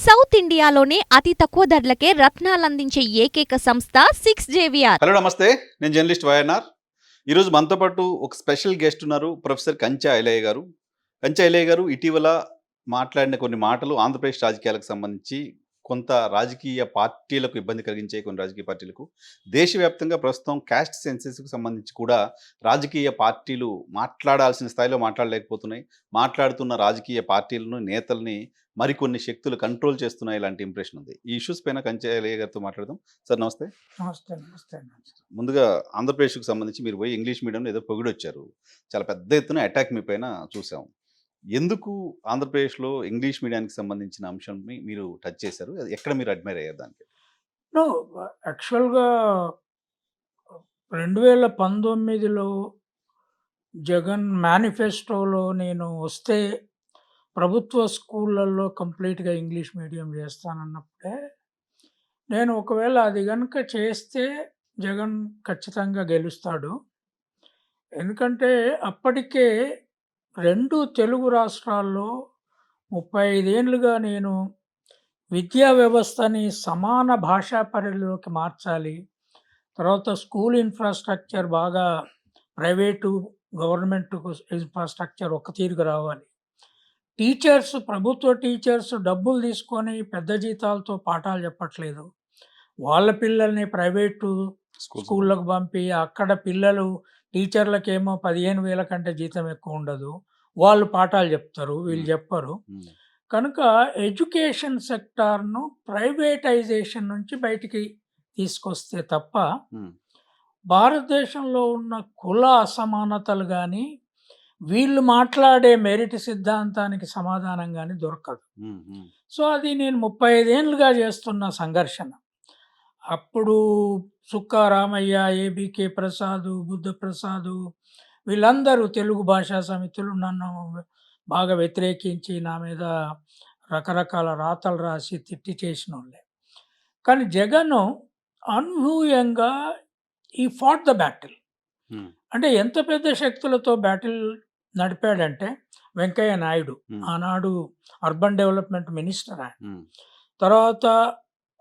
South ఇండియాలోనే అతి తక్కువ ధరలకే రత్నాలందించే ఏకైక సంస్థ 6JVR. హలో నమస్తే, నేను జర్నలిస్ట్ వైఎన్ఆర్. ఈరోజు మనతో పాటు ఒక స్పెషల్ గెస్ట్ ఉన్నారు, ప్రొఫెసర్ కంచా ఐలయ్య గారు. కంచా ఐలయ్య గారు ఇటీవల మాట్లాడిన కొన్ని మాటలు ఆంధ్రప్రదేశ్ రాజకీయాలకు సంబంధించి కొంత రాజకీయ పార్టీలకు ఇబ్బంది కలిగించే కొన్ని రాజకీయ పార్టీలకు, దేశవ్యాప్తంగా ప్రస్తుతం క్యాస్ట్ సెన్సెస్కి సంబంధించి కూడా రాజకీయ పార్టీలు మాట్లాడాల్సిన స్థాయిలో మాట్లాడలేకపోతున్నాయి. మాట్లాడుతున్న రాజకీయ పార్టీలను, నేతల్ని మరికొన్ని శక్తులు కంట్రోల్ చేస్తున్నాయి, ఇలాంటి ఇంప్రెషన్ ఉంది. ఈ ఇష్యూస్ పైన కంచా ఐలయ్య గారితో మాట్లాడదాం. సార్ నమస్తే. నమస్తే నమస్తే. ముందుగా ఆంధ్రప్రదేశ్కి సంబంధించి మీరు పోయి ఇంగ్లీష్ మీడియంలో ఏదో పొగిడొచ్చారు. చాలా పెద్ద ఎత్తున అటాక్ మీ పైన చూసాం. ఎందుకు ఆంధ్రప్రదేశ్లో ఇంగ్లీష్ మీడియానికి సంబంధించిన అంశాన్ని మీరు టచ్ చేశారు? అది ఎక్కడ మీరు అడ్మైర్ అయ్యారు దానికి? నో, యాక్చువల్గా 2019లో జగన్ మేనిఫెస్టోలో నేను వస్తే ప్రభుత్వ స్కూళ్ళల్లో కంప్లీట్గా ఇంగ్లీష్ మీడియం చేస్తానన్నప్పుడే నేను ఒకవేళ అది కనుక చేస్తే జగన్ ఖచ్చితంగా గెలుస్తాడు. ఎందుకంటే అప్పటికే 2 తెలుగు రాష్ట్రాల్లో 35 ఏళ్ళుగా నేను విద్యా వ్యవస్థని సమాన భాషా పరిధిలోకి మార్చాలి. తర్వాత స్కూల్ ఇన్ఫ్రాస్ట్రక్చర్ బాగా ప్రైవేటు, గవర్నమెంట్ ఇన్ఫ్రాస్ట్రక్చర్ ఒక తీరుగా రావాలి. టీచర్స్, ప్రభుత్వ టీచర్స్ డబ్బులు తీసుకొని పెద్ద జీతాలతో పాఠాలు చెప్పట్లేదు. వాళ్ళ పిల్లల్ని ప్రైవేటు స్కూళ్ళకు పంపి అక్కడ పిల్లలు టీచర్లకేమో 15,000 కంటే జీతం ఎక్కువ ఉండదు. వాళ్ళు పాఠాలు చెప్తారు, వీళ్ళు చెప్పరు. కనుక ఎడ్యుకేషన్ సెక్టార్ను ప్రైవేటైజేషన్ నుంచి బయటికి తీసుకొస్తే తప్ప భారతదేశంలో ఉన్న కుల అసమానతలు కానీ, వీళ్ళు మాట్లాడే మెరిట్ సిద్ధాంతానికి సమాధానం కానీ దొరకదు. సో అది నేను 35 ఏళ్ళుగా చేస్తున్న సంఘర్షణ. అప్పుడు సుక్కా రామయ్య, ఏబీకే ప్రసాద్, బుద్ధప్రసాద్ వీళ్ళందరూ తెలుగు భాషా సమితులు నన్ను బాగా వ్యతిరేకించి నా మీద రకరకాల రాతలు రాసి తిట్టి చేసిన వాళ్ళే. కానీ జగన్ అనూహ్యంగా ఈ ఫాట్ ద బ్యాటిల్. అంటే ఎంత పెద్ద శక్తులతో బ్యాటిల్ నడిపాడంటే, వెంకయ్య నాయుడు ఆనాడు అర్బన్ డెవలప్మెంట్ మినిస్టర్ ఆయన. తర్వాత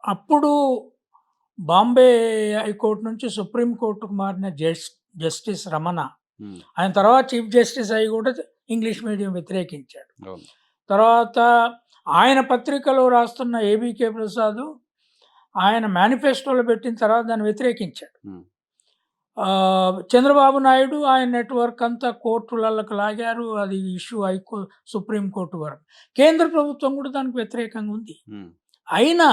అప్పుడు బాంబే హైకోర్టు నుంచి సుప్రీంకోర్టుకు మారిన జస్టిస్ రమణ, ఆయన తర్వాత చీఫ్ జస్టిస్ అయి కూడా ఇంగ్లీష్ మీడియం వ్యతిరేకించాడు. తర్వాత ఆయన పత్రికలో రాస్తున్న ఏబీకే ప్రసాద్ ఆయన మేనిఫెస్టోలో పెట్టిన తర్వాత దాన్ని వ్యతిరేకించాడు. చంద్రబాబు నాయుడు ఆయన నెట్వర్క్ అంతా కోర్టులకు లాగారు. అది ఇష్యూ సుప్రీంకోర్టు వరకు. కేంద్ర ప్రభుత్వం కూడా దానికి వ్యతిరేకంగా ఉంది. అయినా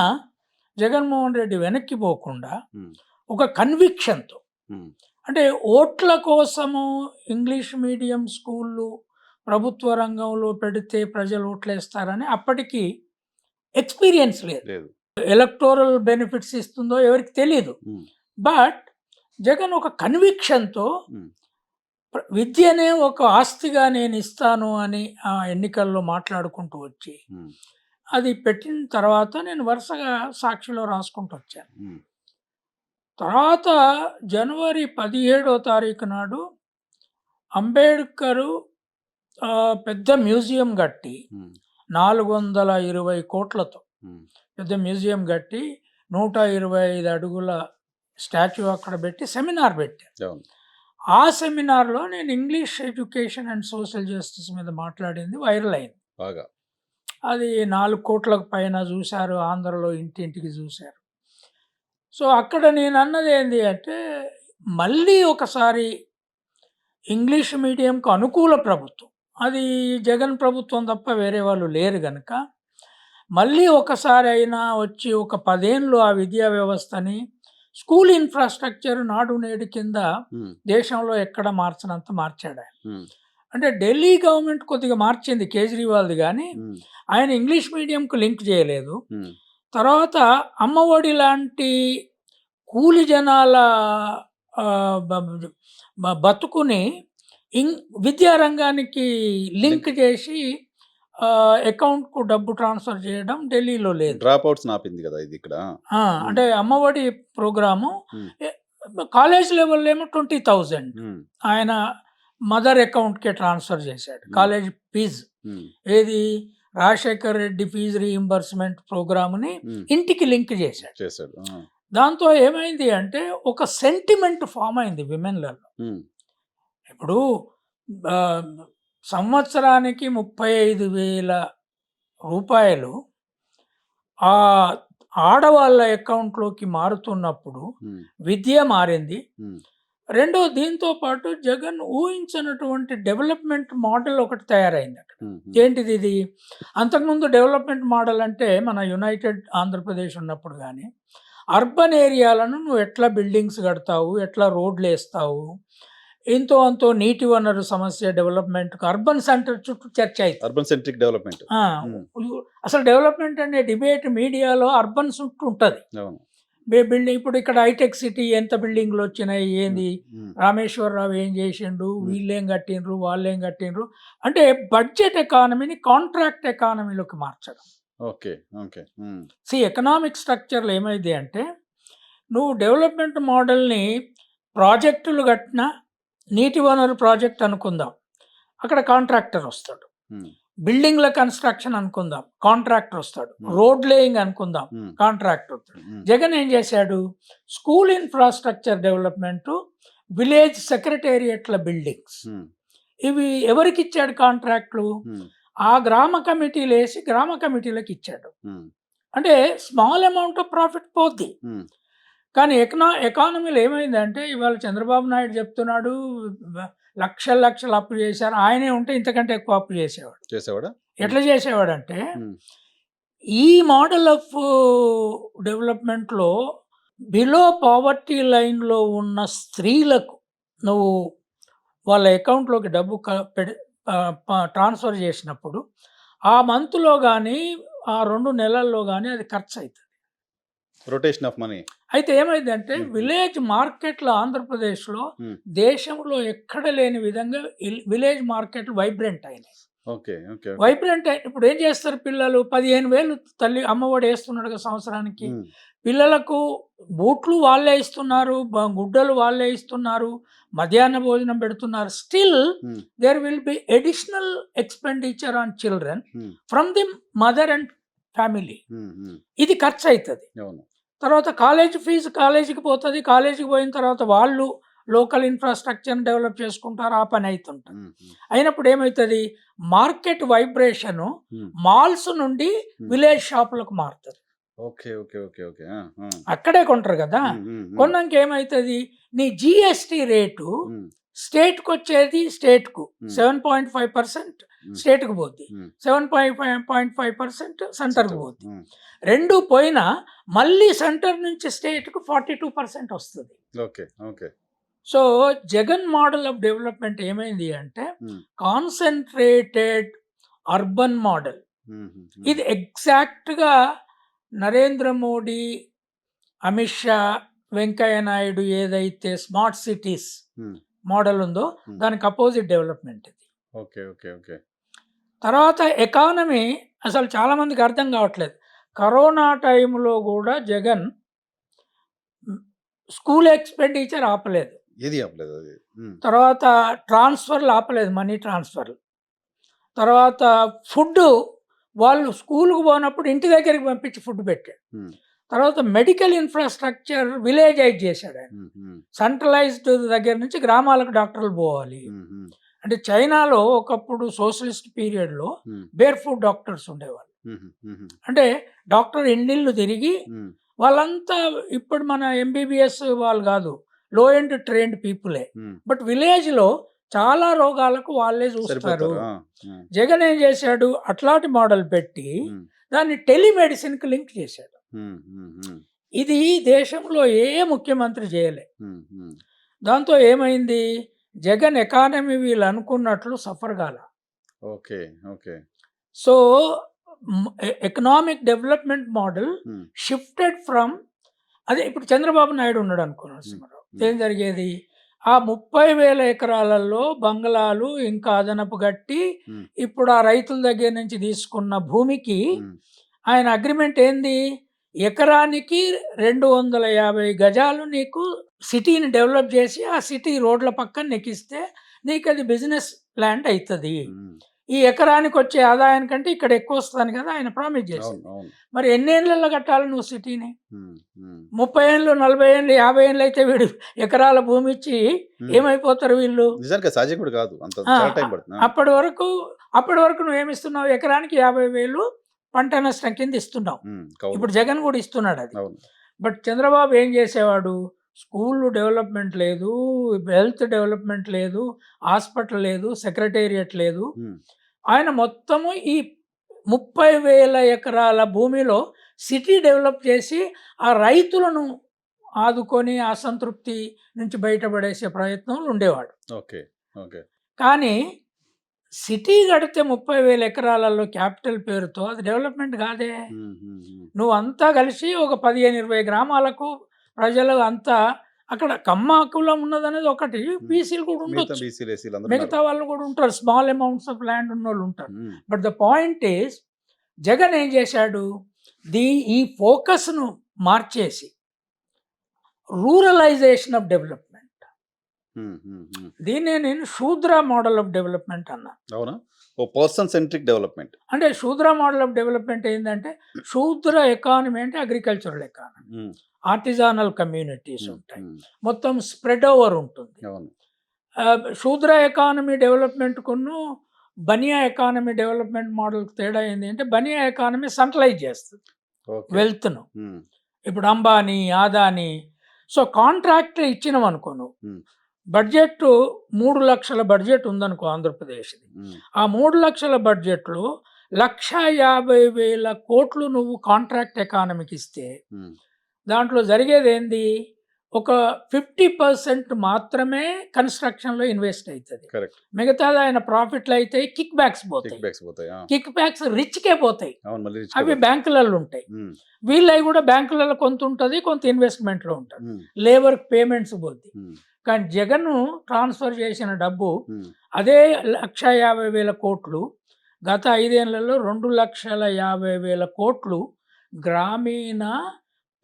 జగన్మోహన్ రెడ్డి వెనక్కి పోకుండా ఒక కన్విక్షన్తో, అంటే ఓట్ల కోసము ఇంగ్లీష్ మీడియం స్కూళ్ళు ప్రభుత్వ రంగంలో పెడితే ప్రజలు ఓట్లేస్తారని అప్పటికి ఎక్స్పీరియన్స్ లేదు. ఎలక్టోరల్ బెనిఫిట్స్ ఇస్తుందో ఎవరికి తెలియదు. బట్ జగన్ ఒక కన్విక్షన్తో విద్యనే ఒక ఆస్తిగా నేను ఇస్తాను అని ఆ ఎన్నికల్లో మాట్లాడుకుంటూ వచ్చి అది పెట్టిన తర్వాత నేను వరుసగా సాక్షిలో రాసుకుంటూ వచ్చాను. తర్వాత జనవరి 17వ తారీఖు నాడు అంబేద్కరు పెద్ద మ్యూజియం కట్టి 420 కోట్లతో పెద్ద మ్యూజియం కట్టి 125 అడుగుల స్టాచ్యూ అక్కడ పెట్టి సెమినార్ పెట్టాను. ఆ సెమినార్లో నేను English education and social justice మీద మాట్లాడింది వైరల్ అయింది. అది 4 కోట్లకు పైన చూశారు, ఆంధ్రలో ఇంటింటికి చూశారు. సో అక్కడ నేను అన్నది ఏంటి అంటే, మళ్ళీ ఒకసారి ఇంగ్లీష్ మీడియంకు అనుకూల ప్రభుత్వం, అది జగన్ ప్రభుత్వం తప్ప వేరే వాళ్ళు లేరు కనుక, మళ్ళీ ఒకసారి అయినా వచ్చి ఒక 10 ఏళ్ళు ఆ విద్యా వ్యవస్థని, స్కూల్ ఇన్ఫ్రాస్ట్రక్చర్ నాడు నేడు కింద దేశంలో ఎక్కడ మార్చినంత మార్చాడు ఆయన. అంటే ఢిల్లీ గవర్నమెంట్ కొద్దిగా మార్చింది కేజ్రీవాల్ది, కానీ ఆయన ఇంగ్లీష్ మీడియంకు లింక్ చేయలేదు. తర్వాత అమ్మఒడి లాంటి కూలి జనాల బతుకుని విద్యారంగానికి లింక్ చేసి అకౌంట్కు డబ్బు ట్రాన్స్ఫర్ చేయడం ఢిల్లీలో లేదు. డ్రాప్అవుట్స్ నాపింది కదా ఇది ఇక్కడ. అంటే అమ్మఒడి ప్రోగ్రాము కాలేజ్ లెవెల్లో ఏమో 20,000 ఆయన మదర్ అకౌంట్కే ట్రాన్స్ఫర్ చేశాడు కాలేజ్ ఫీజు. ఏది రాజశేఖర్ రెడ్డి ఫీజు రీయింబర్స్మెంట్ ప్రోగ్రామ్ని ఉమ్, ఇంటికి లింక్ చేశాడు. చేశాడు. దాంతో ఏమైంది అంటే ఒక సెంటిమెంట్ ఫామ్ అయింది విమెన్లలో. ఉమ్, ఇప్పుడు ఆ, సంవత్సరానికి 35,000 రూపాయలు ఆ ఆడవాళ్ళ అకౌంట్లోకి మారుతున్నప్పుడు ఉమ్, విద్య మారింది. ఉమ్, రెండో దీంతో పాటు జగన్ ఊహించినటువంటి డెవలప్మెంట్ మోడల్ ఒకటి తయారైంది అక్కడ. ఉమ్, ఏంటిది ఇది? అంతకుముందు డెవలప్మెంట్ మోడల్ అంటే మన యునైటెడ్ ఆంధ్రప్రదేశ్ ఉన్నప్పుడు కానీ అర్బన్ ఏరియాలను నువ్వు ఎట్లా బిల్డింగ్స్ కడతావు, ఎట్లా రోడ్లు వేస్తావు, ఎంతో అంతో నీటి వనరు సమస్య డెవలప్మెంట్ అర్బన్ సెంటర్ చుట్టూ చర్చ అవుతుంది. Urban centric development. అసలు డెవలప్మెంట్ అనే డిబేట్ మీడియాలో అర్బన్ చుట్టూ ఉంటుంది. అవును. బిల్డింగ్ ఇప్పుడు ఇక్కడ హైటెక్ సిటీ ఎంత బిల్డింగ్లు వచ్చినాయి, ఏంది, ఉమ్, రామేశ్వరరావు ఏం చేసిండు, వీళ్ళేం కట్టిండ్రు, వాళ్ళేం కట్టిండ్రు అంటే బడ్జెట్ ఎకానమీని కాంట్రాక్ట్ ఎకానమీలోకి మార్చడం. ఓకే. ఓకే. ఉమ్, ఎకనామిక్ స్ట్రక్చర్లో ఏమైంది అంటే నువ్వు డెవలప్మెంట్ మోడల్ని ప్రాజెక్టులు కట్టినా నీటి వనరు ప్రాజెక్ట్ అనుకుందాం, అక్కడ కాంట్రాక్టర్ వస్తాడు. ఉమ్, బిల్డింగ్ల కన్స్ట్రక్షన్ అనుకుందాం, కాంట్రాక్టర్ వస్తాడు. Hmm. రోడ్ లేయింగ్ అనుకుందాం, ఉమ్, కాంట్రాక్టర్ వస్తాడు. ఉమ్, జగన్ ఏం చేశాడు? స్కూల్ ఇన్ఫ్రాస్ట్రక్చర్ డెవలప్మెంట్, విలేజ్ సెక్రటేరియట్ల బిల్డింగ్స్, ఉమ్, ఇవి ఎవరికి ఇచ్చాడు కాంట్రాక్ట్లు? ఉమ్, ఆ గ్రామ కమిటీలు వేసి గ్రామ కమిటీలకు ఇచ్చాడు. ఉమ్, అంటే స్మాల్ అమౌంట్ ఆఫ్ ప్రాఫిట్ పోద్ది. ఉమ్, కానీ ఎకానమీలో ఏమైందంటే ఇవాళ చంద్రబాబు నాయుడు చెప్తున్నాడు లక్షలు అప్పు చేశారు, ఆయనే ఉంటే ఇంతకంటే ఎక్కువ అప్పు చేసేవాడు. చేసేవాడా? ఎట్లా చేసేవాడంటే ఉమ్, ఈ మోడల్ ఆఫ్ డెవలప్మెంట్లో బిలో పావర్టీ లైన్లో ఉన్న స్త్రీలకు నువ్వు వాళ్ళ అకౌంట్లోకి డబ్బు ట్రాన్స్ఫర్ చేసినప్పుడు ఆ మంత్లో కానీ ఆ 2 నెలల్లో కానీ అది ఖర్చు అవుతుంది. Rotation of money. అయితే ఏమైందంటే విలేజ్ మార్కెట్లు ఆంధ్రప్రదేశ్లో Hmm. దేశంలో ఎక్కడ లేని విధంగా విలేజ్ మార్కెట్లు వైబ్రెంట్ అయినాయి. ఓకే. ఓకే. వైబ్రెంట్ ఇప్పుడు ఏం చేస్తారు పిల్లలు? 15,000 తల్లి అమ్మఒడి వేస్తున్నాడు కదా సంవత్సరానికి. ఉమ్, పిల్లలకు బూట్లు వాళ్ళే ఇస్తున్నారు, గుడ్డలు వాళ్ళే ఇస్తున్నారు, మధ్యాహ్న భోజనం పెడుతున్నారు. Still um, there will be additional expenditure on children um, from the mother and family. Um, um, ఇది ఖర్చు అవుతుంది. అవును. తర్వాత కాలేజ్ ఫీజు కాలేజీకి పోతుంది. కాలేజీకి పోయిన తర్వాత వాళ్ళు లోకల్ ఇన్ఫ్రాస్ట్రక్చర్ డెవలప్ చేసుకుంటారు, ఆ పని అవుతుంటుంది. ఉమ్, ఉమ్, అయినప్పుడు ఏమవుతుంది? మార్కెట్ వైబ్రేషను ఉమ్, మాల్స్ నుండి విలేజ్ షాపులకు మారుతుంది. ఓకే. ఓకే. ఓకే. ఓకే. అక్కడే కొంటారు కదా. కొన్నాక ఏమవుతుంది? నీ జిఎస్టి రేటు స్టేట్కి వచ్చేది స్టేట్కు 7.5% స్టేట్కు పోద్ది, 7.5% సెంటర్కు పోద్ది. రెండు పోయినా మళ్ళీ సెంటర్ నుంచి స్టేట్కు 42% వస్తుంది. Okay. Okay. So Jagan model of development ఏమైంది అంటే కాన్సన్ట్రేటెడ్ అర్బన్ మోడల్. ఇది ఎగ్జాక్ట్గా నరేంద్ర మోడీ, అమిత్ షా, వెంకయ్య నాయుడు ఏదైతే స్మార్ట్ సిటీస్ మోడల్ ఉందో దానికి అపోజిట్ డెవలప్మెంట్ ఇది. ఓకే. ఓకే. ఓకే. తర్వాత ఎకానమీ అసలు చాలామందికి అర్థం కావట్లేదు. కరోనా టైంలో కూడా జగన్ స్కూల్ ఎక్స్పెండిచర్ ఆపలేదు, ఏది ఆపలేదు అది. తర్వాత ట్రాన్స్ఫర్లు ఆపలేదు, మనీ ట్రాన్స్ఫర్లు. తర్వాత ఫుడ్ వాళ్ళు స్కూల్కి పోనప్పుడు ఇంటి దగ్గరికి పంపించి ఫుడ్ పెట్టాడు. తర్వాత మెడికల్ ఇన్ఫ్రాస్ట్రక్చర్ విలేజైజ్ చేశాడు ఆయన. సెంట్రలైజ్డ్ దగ్గర నుంచి గ్రామాలకు డాక్టర్లు పోవాలి. అంటే చైనాలో ఒకప్పుడు సోషలిస్ట్ పీరియడ్లో బేర్ ఫుడ్ డాక్టర్స్ ఉండేవాళ్ళు. అంటే డాక్టర్ ఎన్నిళ్ళు తిరిగి వాళ్ళంతా ఇప్పుడు మన ఎంబీబీఎస్ వాళ్ళు కాదు, లో ఎండ్ ట్రైన్డ్ పీపులే. బట్ విలేజ్లో చాలా రోగాలకు వాళ్ళే చూస్తారు. జగన్ ఏం చేశాడు? అట్లాంటి మోడల్ పెట్టి దాన్ని టెలిమెడిసిన్కి లింక్ చేశాడు. ఇది దేశంలో ఏ ముఖ్యమంత్రి చేయలే. దాంతో ఏమైంది? జగన్ ఎకానమీ వీళ్ళు అనుకున్నట్లు సఫర్ కాల. Okay. Okay. So economic development model shifted from అదే. ఇప్పుడు చంద్రబాబు నాయుడు ఉన్నాడు అనుకున్నాడు, ఏం జరిగేది? ఆ 30,000 ఎకరాలలో బంగ్లాలు ఇంకా అదనపు కట్టి ఇప్పుడు ఆ రైతుల దగ్గర నుంచి తీసుకున్న భూమికి ఆయన అగ్రిమెంట్ ఏంది? ఎకరానికి 250 గజాలు నీకు సిటీని డెవలప్ చేసి ఆ సిటీ రోడ్ల పక్కన నెక్కిస్తే నీకు అది బిజినెస్ ల్యాండ్ అవుతుంది. ఈ ఎకరానికి వచ్చే ఆదాయానికంటే ఇక్కడ ఎక్కువ వస్తుంది కదా ఆయన ప్రామిస్ చేసి. అవును అవును మరి ఎన్నేళ్ళల్లో కట్టాలి నువ్వు సిటీని? ఉమ్, ఉమ్, 30 ఏళ్ళు, 40 ఏళ్ళు, 50 ఏళ్ళు అయితే వీడు ఎకరాల భూమి ఇచ్చి ఉమ్. ఏమైపోతారు వీళ్ళు? నిజానికి అది సాధ్యం కూడా కాదు, అంత ఆ, చాలా టైం పడుతుంది. అప్పటి వరకు నువ్వేమిస్తున్నావు? ఎకరానికి 50,000 పంట నష్టం కింద ఇస్తున్నావు. కౌలు. ఇప్పుడు జగన్ కూడా ఇస్తున్నాడు అది. అవును. బట్ చంద్రబాబు ఏం చేసేవాడు? స్కూళ్ళు డెవలప్మెంట్ లేదు, హెల్త్ డెవలప్మెంట్ లేదు, హాస్పిటల్ లేదు, సెక్రటేరియట్ లేదు. ఉమ్, ఆయన మొత్తము ఈ 30,000 ఎకరాల భూమిలో సిటీ డెవలప్ చేసి ఆ రైతులను ఆదుకొని అసంతృప్తి నుంచి బయటపడేసే ప్రయత్నంలో ఉండేవాడు. Okay okay. కానీ సిటీ కడితే 30,000 ఎకరాలలో క్యాపిటల్ పేరుతో అది డెవలప్మెంట్ కాదే. ఉమ్, ఉమ్, ఉమ్. నువ్వు అంతా కలిసి ఒక 15-20 గ్రామాలకు ప్రజలు అంతా అక్కడ కమ్మ కులం ఉన్నదనేది ఒకటి, బీసీలు కూడా మిగతా ఉండొచ్చు, బీసీలు ఎస్సీలు అందరూ మిగతా వాళ్ళు కూడా ఉంటారు, స్మాల్ అమౌంట్స్ ఆఫ్ ల్యాండ్ ఉన్న వాళ్ళు ఉంటారు. ఉన్నారు. But the point is, Jagan ఏం చేశాడు? ఈ ఫోకస్ను మార్చేసి రూరలైజేషన్ ఆఫ్ డెవలప్మెంట్, దీన్నే నేను శూద్ర మోడల్ ఆఫ్ డెవలప్మెంట్ అన్నా. అవునా? ఓ పర్సన్ సెంట్రిక్ డెవలప్మెంట్. అంటే శూద్ర మోడల్ ఆఫ్ డెవలప్మెంట్ ఏంటంటే, శూద్ర ఎకానమీ అంటే అగ్రికల్చరల్ ఎకానమీ, ఆర్టిజానల్ కమ్యూనిటీస్ ఉంటాయి, మొత్తం స్ప్రెడ్ ఓవర్ ఉంటుంది. అవును. శూద్ర ఎకానమీ డెవలప్మెంట్ కొను బనియా ఎకానమీ డెవలప్మెంట్ మోడల్ తేడా ఏంటి అంటే, బనియా ఎకానమీ సెంట్రలైజ్ చేస్తుంది ఓకే. వెల్త్ను. ఉమ్, ఇప్పుడు అంబానీ, ఆదాని, సో కాంట్రాక్ట్ ఇచ్చినాం అనుకో నువ్వు, ఉమ్, బడ్జెట్ 3 లక్షల బడ్జెట్ ఉందనుకో ఆంధ్రప్రదేశ్ది. ఉమ్, ఆ 3 లక్షల బడ్జెట్లో 1,50,000 కోట్లు నువ్వు కాంట్రాక్ట్ ఎకానమీకి ఇస్తే, ఉమ్. దాంట్లో జరిగేది ఏంది? ఒక 50% మాత్రమే కన్స్ట్రక్షన్లో ఇన్వెస్ట్ అవుతుంది. కరెక్ట్. మిగతాది ఆయన ప్రాఫిట్లు అయితే కిక్ బ్యాక్స్ కిక్ పోతాయి. బ్యాక్స్ పోతాయి. కిక్ బ్యాక్స్ రిచ్కే పోతాయి, అవును, మళ్ళీ రిచ్ అవి కదా. బ్యాంకులలో ఉంటాయి. ఉమ్, వీళ్ళవి కూడా బ్యాంకులలో కొంత ఉంటుంది, కొంత ఇన్వెస్ట్మెంట్లో ఉంటుంది, ఉమ్, లేబర్ పేమెంట్స్ పోద్ది. ఉమ్, కానీ జగన్ ట్రాన్స్ఫర్ చేసిన డబ్బు ఉమ్. అదే 1,50,000 కోట్లు గత 5 ఏళ్లలో 2,50,000 కోట్లు గ్రామీణ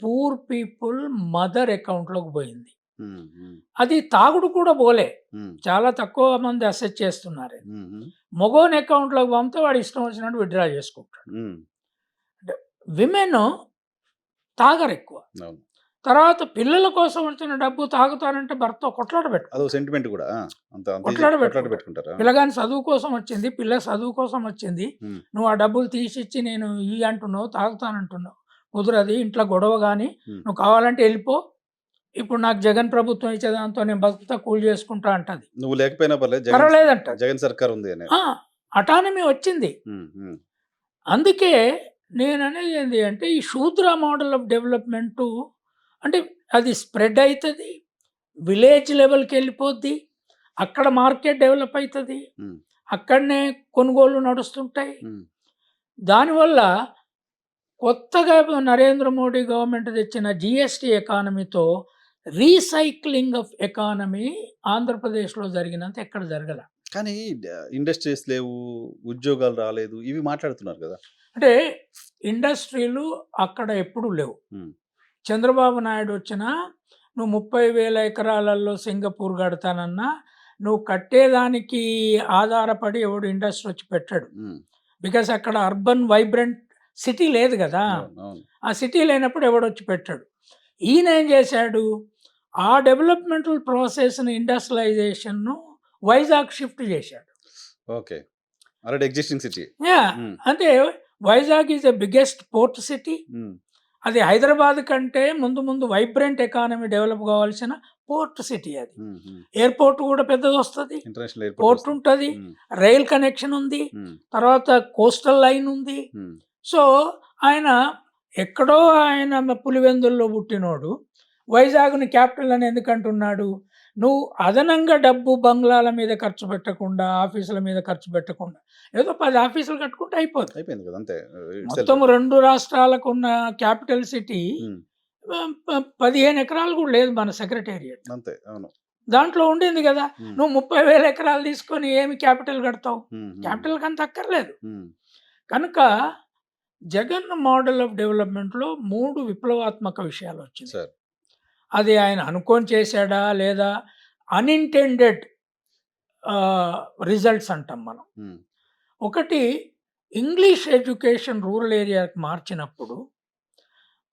పూర్ పీపుల్ మదర్ అకౌంట్లోకి పోయింది. ఉమ్, ఉమ్, అది తాగుడు కూడా పోలే, ఉమ్, చాలా తక్కువ మంది అసెస్ చేస్తున్నారు. ఉమ్, ఉమ్, మగోని అకౌంట్లోకి పంపితే వాడు ఇష్టం వచ్చినట్టు విత్డ్రా చేసుకుంటాడు. ఉమ్. విమెన్ తాగరు ఎక్కువ. అవును. తర్వాత పిల్లల కోసం వచ్చిన డబ్బు తాగుతానంటే భర్త కొట్లాట పెట్టుకో, అదో సెంటిమెంట్ కూడా. అంత అంత కొట్లాట కొట్లాట పెట్టుకుంటారా? పిల్లగాని చదువు కోసం వచ్చింది, పిల్ల చదువు కోసం వచ్చింది, ఉమ్, నువ్వు ఆ డబ్బులు తీసిచ్చి నేను అంటున్నావు, తాగుతానంటున్నావు, కుదరది. ఇంట్లో గొడవ కానీ ఉమ్. నువ్వు కావాలంటే వెళ్ళిపో, ఇప్పుడు నాకు జగన్ ప్రభుత్వం ఇచ్చేదాంతో నేను బతుకుతా, కూలి చేసుకుంటా అంటది. నువ్వు లేకపోయినా పర్లేదు, జగన్ పర్వాలేదంట, జగన్ సర్కార్ ఉంది అని. అటానమీ వచ్చింది. ఉమ్, ఉమ్, అందుకే నేను అనేది ఏంటి అంటే, ఈ శూద్ర మోడల్ ఆఫ్ డెవలప్మెంటు అంటే అది స్ప్రెడ్ అవుతుంది, విలేజ్ లెవెల్కి వెళ్ళిపోద్ది, అక్కడ మార్కెట్ డెవలప్ అవుతుంది, ఉమ్, అక్కడనే కొనుగోలు నడుస్తుంటాయి. ఉమ్, దానివల్ల కొత్తగా నరేంద్ర మోడీ గవర్నమెంట్ తెచ్చిన జిఎస్టీ ఎకానమీతో రీసైక్లింగ్ ఆఫ్ ఎకానమీ ఆంధ్రప్రదేశ్లో జరిగినంత ఎక్కడ జరగల. కానీ ఇండస్ట్రీస్ లేవు, ఉద్యోగాలు రాలేదు, ఇవి మాట్లాడుతున్నారు కదా. అంటే ఇండస్ట్రీలు అక్కడ ఎప్పుడూ లేవు. ఉమ్, చంద్రబాబు నాయుడు వచ్చినా నువ్వు 30,000 ఎకరాలలో సింగపూర్ కడతానన్నా, నువ్వు కట్టేదానికి ఆధారపడి ఎవడు ఇండస్ట్రీ వచ్చి పెట్టాడు. ఉమ్, బికాస్ అక్కడ అర్బన్ వైబ్రెంట్ సిటీ లేదు కదా. అవును, అవును. ఆ సిటీ లేనప్పుడు ఎవడొచ్చి పెట్టాడు. ఈయన ఏం చేశాడు? ఆ డెవలప్మెంటల్ ప్రాసెస్ని, ఇండస్ట్రియలైజేషన్ను వైజాగ్ షిఫ్ట్ చేశాడు. ఓకే. Already existing city. అంటే Vizag is the biggest port city. అది హైదరాబాద్ కంటే ముందు వైబ్రెంట్ ఎకానమీ డెవలప్ కావాల్సిన పోర్ట్ సిటీ. అది ఎయిర్పోర్ట్ కూడా పెద్దది వస్తుంది, ఇంటర్నేషనల్ పోర్ట్ ఉంటుంది, రైల్ కనెక్షన్ ఉంది, తర్వాత కోస్టల్ లైన్ ఉంది. సో ఆయన ఎక్కడో ఆయన పులివెందుల్లో పుట్టినోడు వైజాగ్ని క్యాపిటల్ అని ఎందుకు అంటున్నాడు? నువ్వు అదనంగా డబ్బు బంగ్లాల మీద ఖర్చు పెట్టకుండా, ఆఫీసుల మీద ఖర్చు పెట్టకుండా ఏదో 10 ఆఫీసులు కట్టుకుంటే అయిపోయింది కదా, అంతే. మొత్తం 2 రాష్ట్రాలకు ఉన్న క్యాపిటల్ సిటీ 15 ఎకరాలు కూడా లేదు మన సెక్రటేరియట్. అంతే. అవును. దాంట్లో ఉండింది కదా. నువ్వు 30,000 ఎకరాలు తీసుకొని ఏమి క్యాపిటల్ కడతావు? క్యాపిటల్కి అంత అక్కర్లేదు. కనుక జగన్ మోడల్ ఆఫ్ డెవలప్మెంట్లో 3 విప్లవాత్మక విషయాలు వచ్చింది. అది ఆయన అనుకోని చేశాడా లేదా అన్ఇంటెండెడ్ రిజల్ట్స్ అంటాం మనం. ఒకటి ఇంగ్లీష్ ఎడ్యుకేషన్ రూరల్ ఏరియాకి మార్చినప్పుడు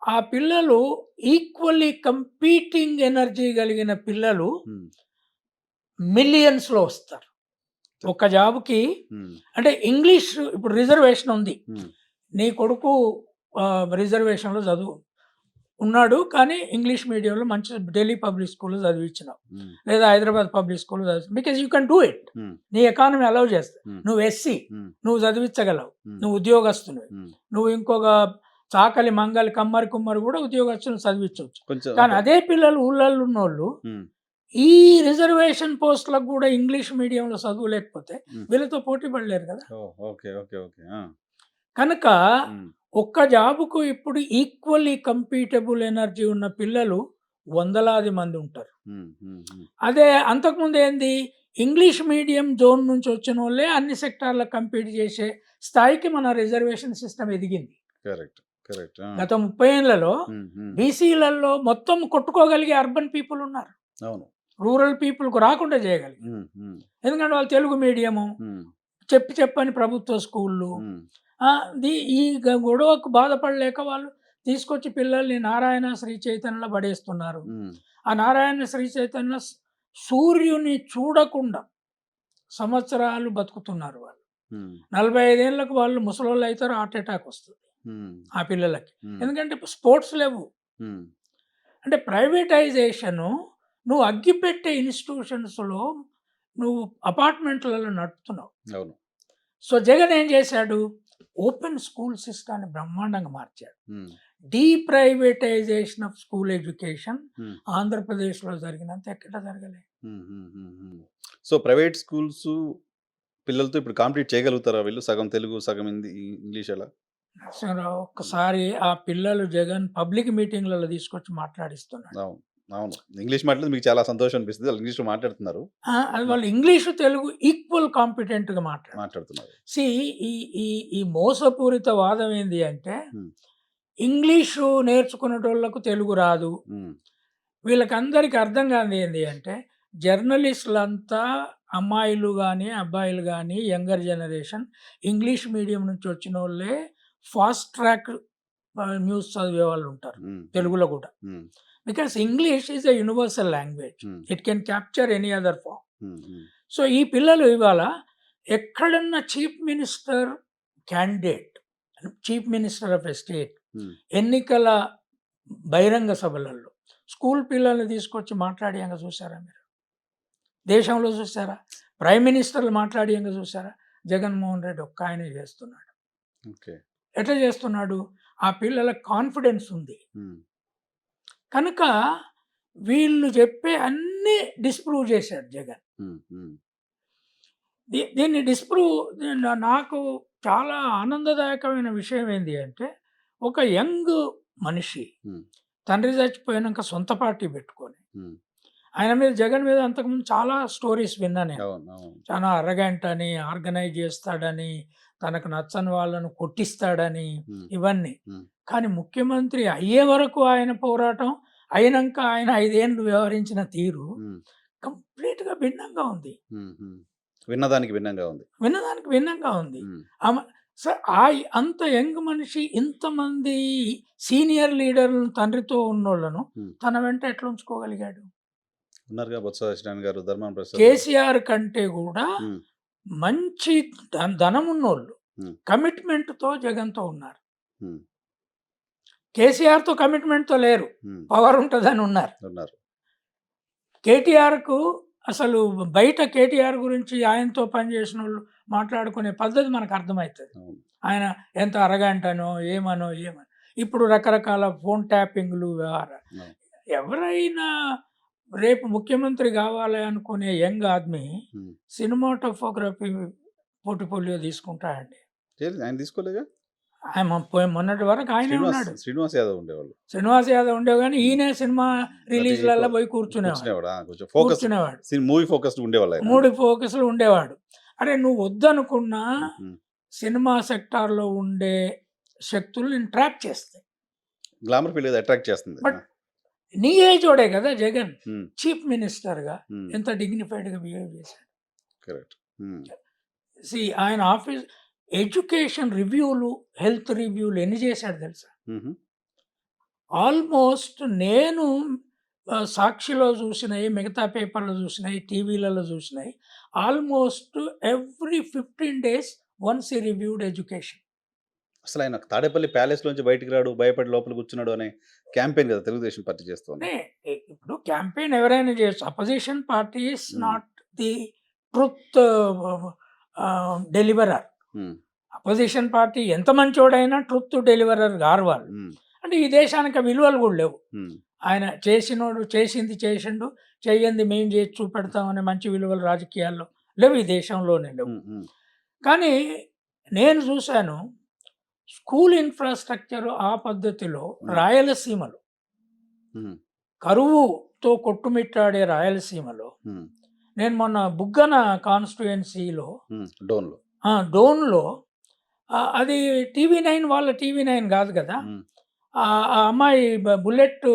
ఆ పిల్లలు ఈక్వల్లీ కంపీటింగ్ ఎనర్జీ కలిగిన పిల్లలు మిలియన్స్లో వస్తారు ఒక జాబ్కి. అంటే ఇంగ్లీష్ ఇప్పుడు రిజర్వేషన్ ఉంది, నీ కొడుకు రిజర్వేషన్లో చదువు ఉన్నాడు కానీ ఇంగ్లీష్ మీడియంలో మంచి ఢిల్లీ పబ్లిక్ స్కూల్లో చదివించినావు లేదా హైదరాబాద్ పబ్లిక్ స్కూల్లో చదివి, because you can do it. నీ ఎకానమీ అలౌ చేస్తా, నువ్వు ఎస్సీ, నువ్వు చదివించగలవు, నువ్వు ఉద్యోగస్తునివి, నువ్వు ఇంకొక చాకలి మంగలి కమ్మరి కుమ్మరి కూడా ఉద్యోగస్తులు చదివించవచ్చు. కానీ అదే పిల్లలు ఊళ్ళల్లో ఉన్నోళ్ళు ఈ రిజర్వేషన్ పోస్టులకు కూడా ఇంగ్లీష్ మీడియంలో చదువు లేకపోతే వీళ్ళతో పోటీ పడలేరు కదా. కనుక ఒక్క జాబుకు ఇప్పుడు ఈక్వల్లీ కంపీటబుల్ ఎనర్జీ ఉన్న పిల్లలు వందలాది మంది ఉంటారు. అదే అంతకుముందు ఏంది, ఇంగ్లీష్ మీడియం జోన్ నుంచి వచ్చిన వాళ్ళే అన్ని సెక్టార్లకు కంపీట్ చేసే స్థాయికి మన రిజర్వేషన్ సిస్టమ్ ఎదిగింది. గత 30 ఏళ్లలో బీసీలలో మొత్తం కొట్టుకోగలిగే అర్బన్ పీపుల్ ఉన్నారు, రూరల్ పీపుల్కు రాకుండా చేయగలిగి. ఎందుకంటే వాళ్ళు తెలుగు మీడియము చెప్పని ప్రభుత్వ స్కూళ్ళు, ఈ గొడవకు బాధపడలేక వాళ్ళు తీసుకొచ్చి పిల్లల్ని నారాయణ శ్రీ చైతన్యలో పడేస్తున్నారు. ఆ నారాయణ శ్రీ చైతన్య సూర్యుని చూడకుండా సంవత్సరాలు బతుకుతున్నారు వాళ్ళు. 45 ఏళ్ళకు వాళ్ళు ముసలోళ్ళు అవుతారు, హార్ట్ అటాక్ వస్తుంది ఆ పిల్లలకి. ఎందుకంటే స్పోర్ట్స్ లేవు. అంటే ప్రైవేటైజేషను నువ్వు అగ్గిపెట్టే ఇన్స్టిట్యూషన్స్లో నువ్వు అపార్ట్మెంట్లలో నడుపుతున్నావు. సో జగన్ ఏం చేశాడు, ఓపెన్ స్కూల్ సిస్టాన్ని బ్రహ్మాండంగా మార్చాడు. డీప్రైవేటైజేషన్ ఆఫ్ స్కూల్ ఎడ్యుకేషన్ ఆంధ్రప్రదేశ్లో జరిగినంత ఎక్కడ జరగలేదు. సో ప్రైవేట్ స్కూల్స్ పిల్లలతో ఇప్పుడు కాంప్లీట్ చేయగలుగుతారా వీళ్ళు, సగం తెలుగు సగం ఇంగ్లీష్ అలా? నరసింహరావు ఒక్కసారి ఆ పిల్లలు జగన్ పబ్లిక్ మీటింగ్లలో తీసుకొచ్చి మాట్లాడిస్తున్నాడు. అవును, ఇంగ్లీష్ మాట్లాడితే మీకు చాలా సంతోషం అనిపిస్తుంది, వాళ్ళు ఇంగ్లీష్లో మాట్లాడుతున్నారు. అది వాళ్ళు ఇంగ్లీషు తెలుగు ఈక్వల్ కాంపిటెంట్గా మాట్లాడుతున్నారు. ఈ మోసపూరిత వాదం ఏంది అంటే ఇంగ్లీషు నేర్చుకునేటోళ్ళకు తెలుగు రాదు, వీళ్ళకందరికీ అర్థం కాదు ఏంది అంటే జర్నలిస్టులంతా అమ్మాయిలు కానీ అబ్బాయిలు కానీ యంగర్ జనరేషన్ ఇంగ్లీష్ మీడియం నుంచి వచ్చిన వాళ్ళే ఫాస్ట్ ట్రాక్ న్యూస్ చదివే వాళ్ళు ఉంటారు తెలుగులో కూడా. Because English is a universal language, it can capture any other form. So ఈ పిల్లలు ఇవాళ ఎక్కడన్నా chief minister candidate, chief minister of a state ఎన్నికల బహిరంగ సభలలో స్కూల్ పిల్లల్ని తీసుకొచ్చి మాట్లాడియంగా చూసారా మీరు? దేశంలో చూసారా? ప్రైమ్ మినిస్టర్లు మాట్లాడియంగా చూసారా? జగన్మోహన్ రెడ్డి ఒక్క ఆయనే చేస్తున్నాడు. ఎట్లా చేస్తున్నాడు? ఆ పిల్లలకు కాన్ఫిడెన్స్ ఉంది కనుక వీళ్ళు చెప్పే అన్నీ డిస్ప్రూవ్ చేశాడు జగన్. దీన్ని నాకు చాలా ఆనందదాయకమైన విషయం ఏంటి అంటే ఒక యంగ్ మనిషి తండ్రి చచ్చిపోయాక సొంత పార్టీ పెట్టుకొని ఆయన మీద జగన్ మీద అంతకుముందు చాలా స్టోరీస్ విన్నా నేను. చాలా అరగంట అని, ఆర్గనైజ్ చేస్తాడని, తనకు నచ్చని వాళ్ళను కొట్టిస్తాడని ఇవన్నీ. కానీ ముఖ్యమంత్రి అయ్యే వరకు ఆయన పోరాటం, అయినాక ఆయన 5 ఏళ్ళు వ్యవహరించిన తీరు కంప్లీట్గా భిన్నంగా ఉంది. విన్నదానికి భిన్నంగా ఉంది. అంత యంగ్ మనిషి ఇంతమంది సీనియర్ లీడర్లను తండ్రితో ఉన్నోళ్ళను తన వెంట ఎట్లా ఉంచుకోగలిగాడు? కేసీఆర్ కంటే కూడా మంచి ధనం ఉన్నోళ్ళు కమిట్మెంట్తో జగన్తో ఉన్నారు. కేసీఆర్తో కమిట్మెంట్తో లేరు, పవర్ ఉంటుందని ఉన్నారు. కేటీఆర్కు అసలు బయట కేటీఆర్ గురించి ఆయనతో పనిచేసిన వాళ్ళు మాట్లాడుకునే పద్ధతి మనకు అర్థమవుతుంది. ఆయన ఎంత అరగంటనో ఏమనో. ఇప్పుడు రకరకాల ఫోన్ ట్యాపింగ్లు వ్యవహారాలు. ఎవరైనా రేపు ముఖ్యమంత్రి కావాలి అనుకునే యంగ్ ఆద్మీ సినిమాటోగ్రఫీ పోర్ట్ఫోలియో తీసుకుంటాడండి. ఆయన తీసుకోలేగా, ఆయన మొన్నటి వరకు ఆయనే ఉన్నాడు. శ్రీనివాస్ యాదవ్ ఉండేవి కానీ ఈయన సినిమా రిలీజ్లలో పోయి కూర్చునేవాడు. మూడు ఫోకస్లు ఉండేవాడు. అరే నువ్వు వద్దనుకున్నా సినిమా సెక్టార్లో ఉండే శక్తులు నేను ట్రాప్ చేస్తాయి. గ్లామర్ ఫీల్ అట్రాక్ట్ చేస్తుంది. బట్ నీ ఏజోడే కదా జగన్ చీఫ్ మినిస్టర్గా ఎంత డిగ్నిఫైడ్గా బిహేవ్ చేశాడు. ఆయన ఆఫీస్ ఎడ్యుకేషన్ రివ్యూలు, హెల్త్ రివ్యూలు ఎన్ని చేశాడు తెలుసా? మ్మ్. ఆల్మోస్ట్ నేను సాక్షిలో చూసినవి, మిగతా పేపర్లో చూసినవి, టీవీలలో చూసినవి, ఆల్మోస్ట్ ఎవ్రీ 15 days వన్స్ ఈ రివ్యూడ్ ఎడ్యుకేషన్. అసలు ఆయన తాడేపల్లి ప్యాలెస్ లోంచి బయటికి రాడు, భయపడి లోపల కూర్చున్నాడు అనే క్యాంపెయిన్ కదా తెలుగుదేశం పార్టీ చేస్తుంది. ఇప్పుడు క్యాంపెయిన్ ఎవరైనా చేయొచ్చు. Opposition party is not the truth deliverer. Opposition party ఎంత మంచోడైనా ట్రుత్ డెలివరర్ గారు వాళ్ళు. అంటే ఈ దేశానికి ఆ విలువలు కూడా లేవు. ఆయన చేసినోడు చేసింది చేసిండు, చెయ్యంది మేము చేసి చూపెడతామనే మంచి విలువలు రాజకీయాల్లో లేవు, ఈ దేశంలోనే లేవు. కానీ నేను చూశాను స్కూల్ ఇన్ఫ్రాస్ట్రక్చర్ ఆ పద్ధతిలో రాయలసీమలో, కరువుతో కొట్టుమిట్టాడే రాయలసీమలో, నేను మొన్న బుగ్గన కాన్స్టిట్యుయెన్సీలో డోన్లో, అది TV9 వాళ్ళ TV9 కాదు కదా, ఆ అమ్మాయి బుల్లెట్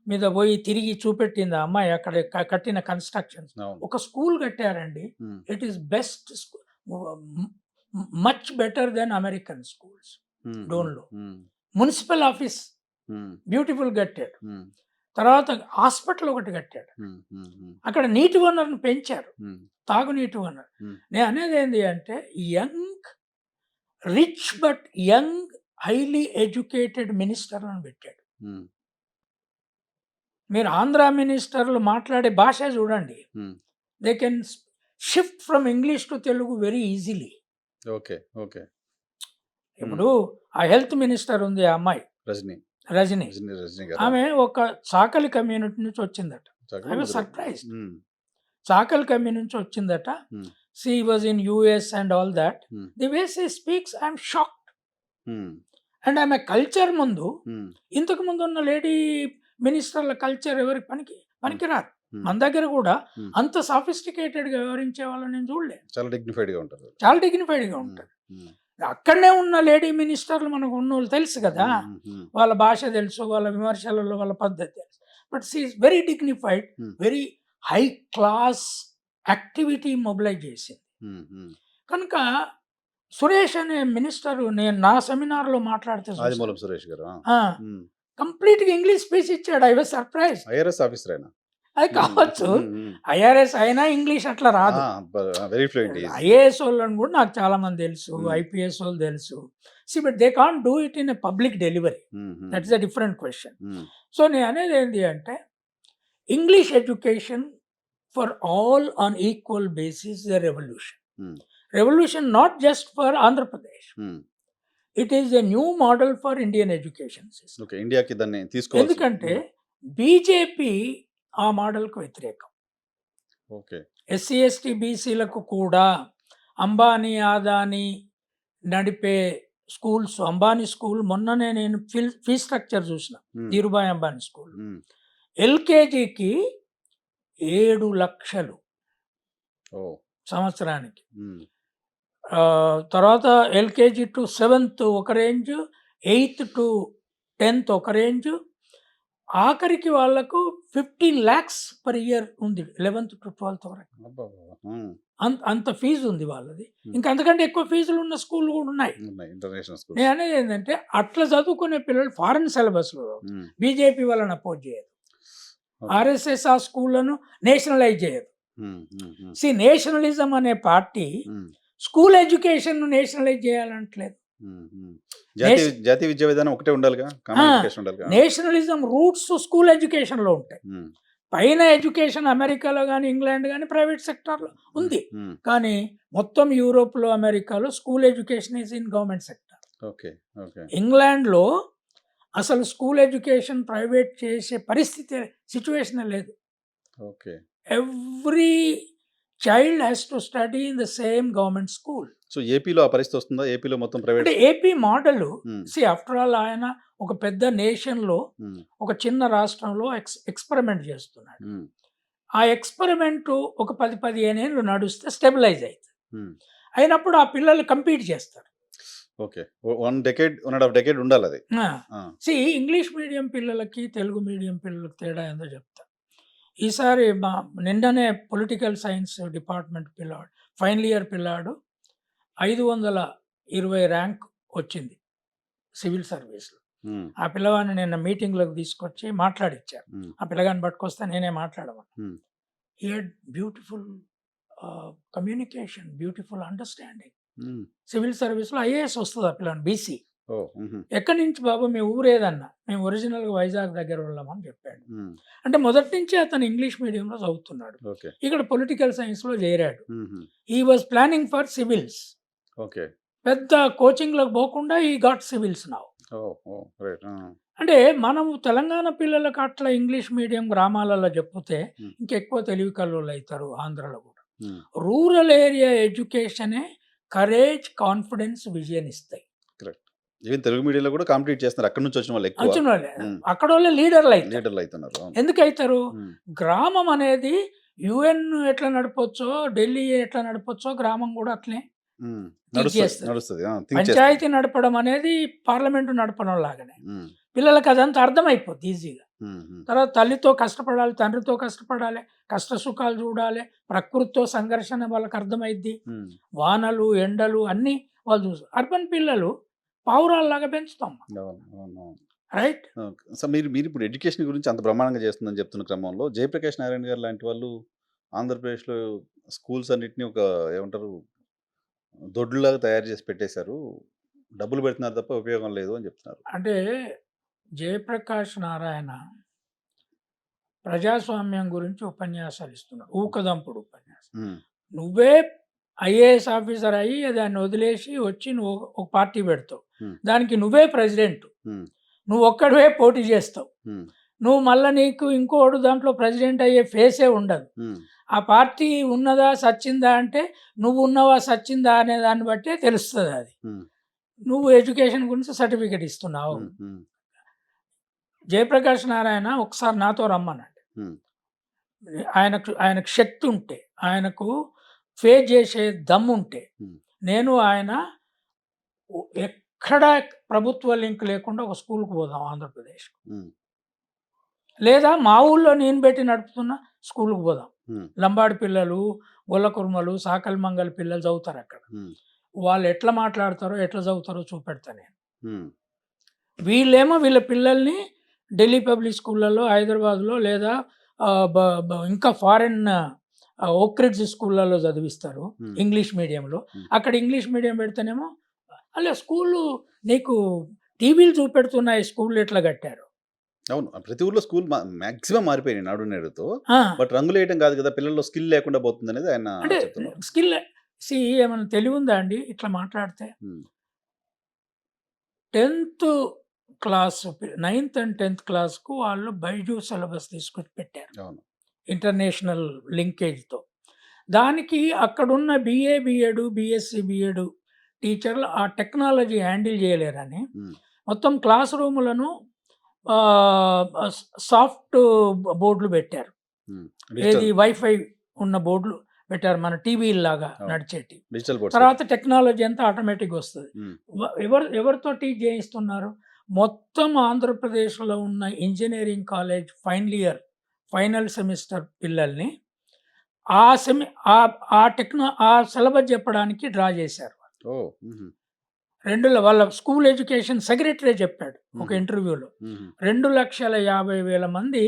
మీద పోయి తిరిగి చూపెట్టింది. ఆ అమ్మాయి అక్కడ కట్టిన కన్స్ట్రక్షన్స్. ఒక స్కూల్ కట్టారండి. It is best, much better than American schools. డోన్లో మున్సిపల్ ఆఫీస్ బ్యూటిఫుల్ కట్టాడు. తర్వాత హాస్పిటల్ ఒకటి కట్టాడు. అక్కడ నీటి వనరును పెంచారు, తాగునీటి వనరు. నేను అనేది ఏంటి అంటే, young rich but young highly educated మినిస్టర్లను పెట్టాడు. మీరు ఆంధ్ర మినిస్టర్లు మాట్లాడే భాష చూడండి. They can shift from English to Telugu very easily. Okay okay. ఇప్పుడు ఆ హెల్త్ మినిస్టర్ ఉంది, ఆ అమ్మాయి రజని, ఆమె ఒక చాకలి కమ్యూనిటీ నుంచి వచ్చిందట. I was surprised. Chakali community నుంచి వచ్చిందట. She was in US and all that. The way she speaks, I'm shocked. And ఆమె కల్చర్ ముందు, ఇంతకు ముందు ఉన్న లేడీ మినిస్టర్ల కల్చర్ ఎవరికి పనికిరారు. మన దగ్గర కూడా అంత సాఫిస్టికేటెడ్ గా వ్యవహరించే వాళ్ళని నేను చూడలేదు. చాలా డిగ్నిఫైడ్ గా ఉంటారు. అక్కడనే ఉన్న లేడీ మినిస్టర్లు మనకు ఉన్న వాళ్ళు తెలుసు కదా, వాళ్ళ భాష తెలుసు, వాళ్ళ విమర్శలలో వాళ్ళ పద్ధతి తెలుసు. But she is very dignified, very high class activity mobilize చేసింది. కనుక సురేష్ అనే మినిస్టర్, నేను నా సెమినార్ లో మాట్లాడితే కంప్లీట్ గా ఇంగ్లీష్ స్పీచ్ ఇచ్చాడు. I was surprise. అది కావచ్చు, IRS అయినా ఇంగ్లీష్ అట్లా రాదు. IAS వాళ్ళని కూడా నాకు చాలా మంది తెలుసు, IPS వాళ్ళు తెలుసు. But they can't do it in a public delivery. That's a different question. So నేను అనేది ఏంటి అంటే, English education for all on equal basis the revolution not just for Andhra Pradesh. It is a new model for Indian education system. ఎందుకంటే BJP ఆ మోడల్కు వ్యతిరేకం. SC ST BCలకు కూడా అంబానీ ఆదానీ నడిపే schools, Ambani school మొన్ననే నేను ఫీ స్ట్రక్చర్ చూసిన, ధీరుభాయ్ అంబానీ స్కూల్. LKGకి 7 లక్షలు సంవత్సరానికి. తర్వాత LKG to 7th ఒక రేంజ్, 8th to 10th ఒక రేంజ్, ఆఖరికి వాళ్ళకు 15 lakhs per year ఉంది 11th to 12th వరకు. అంత ఫీజు ఉంది వాళ్ళది. ఇంకా అంతకంటే ఎక్కువ ఫీజులు ఉన్న స్కూల్ కూడా ఉన్నాయి. నేను అనేది ఏంటంటే, అట్లా చదువుకునే పిల్లలు ఫారెన్ సిలబస్లో బీజేపీ వాళ్ళని అపోజ్ చేయదు, RSS ఆ స్కూళ్ళను నేషనలైజ్ చేయదు. నేషనలిజం అనే పార్టీ స్కూల్ ఎడ్యుకేషన్ నేషనలైజ్ చేయాలంటలేదు. జాతీయ విద్యా విధానం ఒకటే ఉండాలిగా. నేషనలిజం రూట్స్ స్కూల్ ఎడ్యుకేషన్ లో ఉంటాయి. పైన ఎడ్యుకేషన్ అమెరికాలో కానీ ఇంగ్లాండ్ కానీ ప్రైవేట్ సెక్టార్లో ఉంది. కానీ మొత్తం యూరోప్లో, అమెరికాలో school education is in government sector. ఇంగ్లాండ్లో అసలు స్కూల్ ఎడ్యుకేషన్ ప్రైవేట్ చేసే సిచ్యువేషన్ లేదు. Every child has to study in the same government school. So ఏపీలో ఆ పరిస్థితి వస్తుందా? ఏపీలో మొత్తం ప్రైవేట్. అంటే ఏపీ మోడల్, ఆఫ్టర్ ఆల్ ఆయన ఒక పెద్ద నేషన్లో, ఒక చిన్న రాష్ట్రంలో ఎక్స్పెరిమెంట్ చేస్తున్నాడు. ఆ ఎక్స్పెరిమెంట్ ఒక 10-15 ఏళ్ళు నడుస్తే స్టెబిలైజ్ అవుతుంది. అయినప్పుడు ఆ పిల్లలు కంపీట్ చేస్తారు. ఓకే, 1.5 decade ఉండాలి అది. ఇంగ్లీష్ మీడియం పిల్లలకి తెలుగు మీడియం పిల్లలకి తేడా ఏందో చెప్తా. ఈసారి నిన్ననే పొలిటికల్ సైన్స్ డిపార్ట్మెంట్ పిల్లాడు, ఫైనల్ ఇయర్ పిల్లాడు 520 ర్యాంక్ వచ్చింది సివిల్ సర్వీస్లో. ఆ పిల్లవాడిని నిన్న మీటింగ్లోకి తీసుకొచ్చి మాట్లాడిచ్చారు. ఆ పిల్లగాని పట్టుకొస్తే నేనే మాట్లాడమన్నా. He had beautiful communication, beautiful understanding. Civil సర్వీస్లో ఐఏఎస్ వస్తుంది ఆ పిల్లని, బీసీ. ఎక్కడి నుంచి బాబు మీ ఊరేదన్నా, మేము ఒరిజినల్గా వైజాగ్ దగ్గర వెళ్ళామని చెప్పాడు. అంటే మొదటి నుంచి అతను ఇంగ్లీష్ మీడియంలో చదువుతున్నాడు, ఇక్కడ పొలిటికల్ సైన్స్లో చేరాడు. He was planning for civils. పెద్ద కోచింగ్లకు పోకుండా ఈ గాట్ సివిల్స్ నౌ. అంటే మనము తెలంగాణ పిల్లలకు అట్లా ఇంగ్లీష్ మీడియం గ్రామాలలో చెప్తే ఇంకెక్కువ తెలివి కల్లోళ్ళు అవుతారు ఆంధ్రలో కూడా. రూరల్ ఏరియా ఎడ్యుకేషనే కరేజ్, కాన్ఫిడెన్స్, విజన్ ఇస్తాయి. ఈవెన్ తెలుగు మీడియంలో కూడా కాంపిటీట్ చేస్తున్నారు, అక్కడ నుంచి వచ్చిన వాళ్ళు ఎక్కువ. వచ్చిన వాళ్ళే అక్కడ వాళ్ళే లీడర్లు అవుతున్నారు. ఎందుకు అవుతారు? గ్రామం అనేది యుఎన్ ఎట్లా నడపొచ్చో, ఢిల్లీ ఎట్లా నడపొచ్చో, గ్రామం కూడా అట్లే నడుస్తుంది. పంచాయతీ నడపడం అనేది పార్లమెంటు నడపడం లాగానే పిల్లలకు అదంతా అర్థమైపోద్ది ఈజీగా. తర్వాత తల్లితో కష్టపడాలి, తండ్రితో కష్టపడాలి, కష్ట సుఖాలు చూడాలి, ప్రకృతితో సంఘర్షణ వాళ్ళకి అర్థమైద్ది, వానలు ఎండలు అన్నీ వాళ్ళు చూస్తారు. అర్బన్ పిల్లలు పావురాల్లాగా పెంచుతాం, రైట్? సో మీరు ఇప్పుడు ఎడ్యుకేషన్ గురించి అంత బ్రహ్మాండంగా చేస్తుందని చెప్తున్న క్రమంలో జయప్రకాష్ నారాయణ గారు లాంటి వాళ్ళు ఆంధ్రప్రదేశ్లో స్కూల్స్ అన్నిటిని ఒక ఏమంటారు దొడ్డులాగా తయారు చేసి పెట్టేశారు, డబ్బులు పెడుతున్నారు తప్ప ఉపయోగం లేదు అని చెప్తున్నారు. అంటే జయప్రకాష్ నారాయణ ప్రజాస్వామ్యం గురించి ఉపన్యాసాలు ఇస్తున్నాడు, ఊకదంపుడు ఉపన్యాసం. నువ్వే ఐఏఎస్ ఆఫీసర్ అయ్యి దాన్ని వదిలేసి వచ్చి నువ్వు ఒక పార్టీ పెడతావు, దానికి నువ్వే ప్రెసిడెంట్, నువ్వు ఒక్కడివే పోటీ చేస్తావు, నువ్వు మళ్ళీ నీకు ఇంకోడు దాంట్లో ప్రెసిడెంట్ అయ్యే ఫేసే ఉండదు. ఆ పార్టీ ఉన్నదా సచ్చిందా అంటే నువ్వు ఉన్నవా సచ్చిందా అనే దాన్ని బట్టే తెలుస్తుంది అది. నువ్వు ఎడ్యుకేషన్ గురించి సర్టిఫికెట్ ఇస్తున్నావు. జయప్రకాష్ నారాయణ ఒకసారి నాతో రమ్మనండి, ఆయనకు శక్తి ఉంటే, ఆయనకు ఫేస్ చేసే దమ్ము ఉంటే, నేను ఆయన ఎక్కడ ప్రభుత్వ లింక్ లేకుండా ఒక స్కూల్కి పోదాం ఆంధ్రప్రదేశ్, లేదా మా ఊళ్ళో నేను పెట్టి నడుపుతున్న స్కూల్కి పోదాం. లంబాడి పిల్లలు, గొల్ల కుర్మలు, సాకల్ మంగళ పిల్లలు చదువుతారు అక్కడ, వాళ్ళు ఎట్లా మాట్లాడతారో ఎట్లా చదువుతారో చూపెడతా నేను. వీళ్ళేమో వీళ్ళ పిల్లల్ని ఢిల్లీ పబ్లిక్ స్కూళ్ళలో, హైదరాబాద్లో లేదా ఇంకా ఫారెన్ ఓక్రిడ్జ్ స్కూళ్ళలో చదివిస్తారు ఇంగ్లీష్ మీడియంలో. అక్కడ ఇంగ్లీష్ మీడియం పెడితేనేమో అలా స్కూళ్ళు నీకు టీవీలు చూపెడుతున్నాయి, స్కూళ్ళు ఎట్లా కట్టారు. అవును, ప్రతి ఊర్లో స్కూల్ మాక్సిమం మారిపోయినాయి నాడు నేడుతో. బట్ రంగులు వేయటం కాదు కదా, పిల్లల్లో స్కిల్ లేకుండా పోతుంది అనేది ఆయన. అంటే స్కిల్ ఏమైనా తెలివి ఉందా అండి ఇట్లా మాట్లాడితే? 10th class 9th and 10th క్లాస్కు వాళ్ళు బైజూ సిలబస్ తీసుకొచ్చి పెట్టారు ఇంటర్నేషనల్ లింకేజ్తో. దానికి అక్కడున్న BA B.Ed BSc B.Ed టీచర్లు ఆ టెక్నాలజీ హ్యాండిల్ చేయలేరని మొత్తం క్లాస్ రూములను సాఫ్ట్ బోర్డులు పెట్టారు, ఏది వైఫై ఉన్న బోర్డులు పెట్టారు, మన టీవీ లాగా నడిచేటి. తర్వాత టెక్నాలజీ అంతా ఆటోమేటిక్గా వస్తుంది. ఎవరితో టీచ్ చేయిస్తున్నారు? మొత్తం ఆంధ్రప్రదేశ్లో ఉన్న ఇంజనీరింగ్ కాలేజ్ ఫైనల్ సెమిస్టర్ పిల్లల్ని ఆ సిలబస్ చెప్పడానికి డ్రా చేశారు. వాళ్ళ స్కూల్ ఎడ్యుకేషన్ సెక్రటరీ చెప్పాడు ఒక ఇంటర్వ్యూలో, 2,50,000 మంది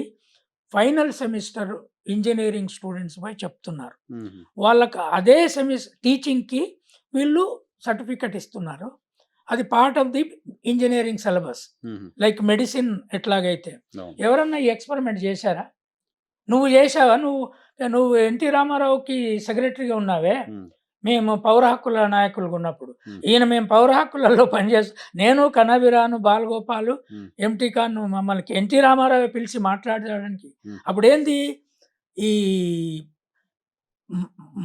ఫైనల్ సెమిస్టర్ ఇంజనీరింగ్ స్టూడెంట్స్ పై చెప్తున్నారు. వాళ్ళకి అదే టీచింగ్కి వీళ్ళు సర్టిఫికెట్ ఇస్తున్నారు. అది part of the engineering syllabus. Like medicine ఎట్లాగైతే. ఎవరన్నా ఈ ఎక్స్పెరిమెంట్ చేశారా? నువ్వు చేసావా? నువ్వు ఎన్టీ రామారావుకి సెక్రటరీగా ఉన్నావే, మేము పౌర హక్కుల నాయకులుగా ఉన్నప్పుడు. మేము పౌర హక్కులలో నేను కనబిరాను, బాలగోపాలు, ఎంటీ ఖాన్ మమ్మల్ని ఎన్టీ రామారావు పిలిచి మాట్లాడడానికి. అప్పుడేంది ఈ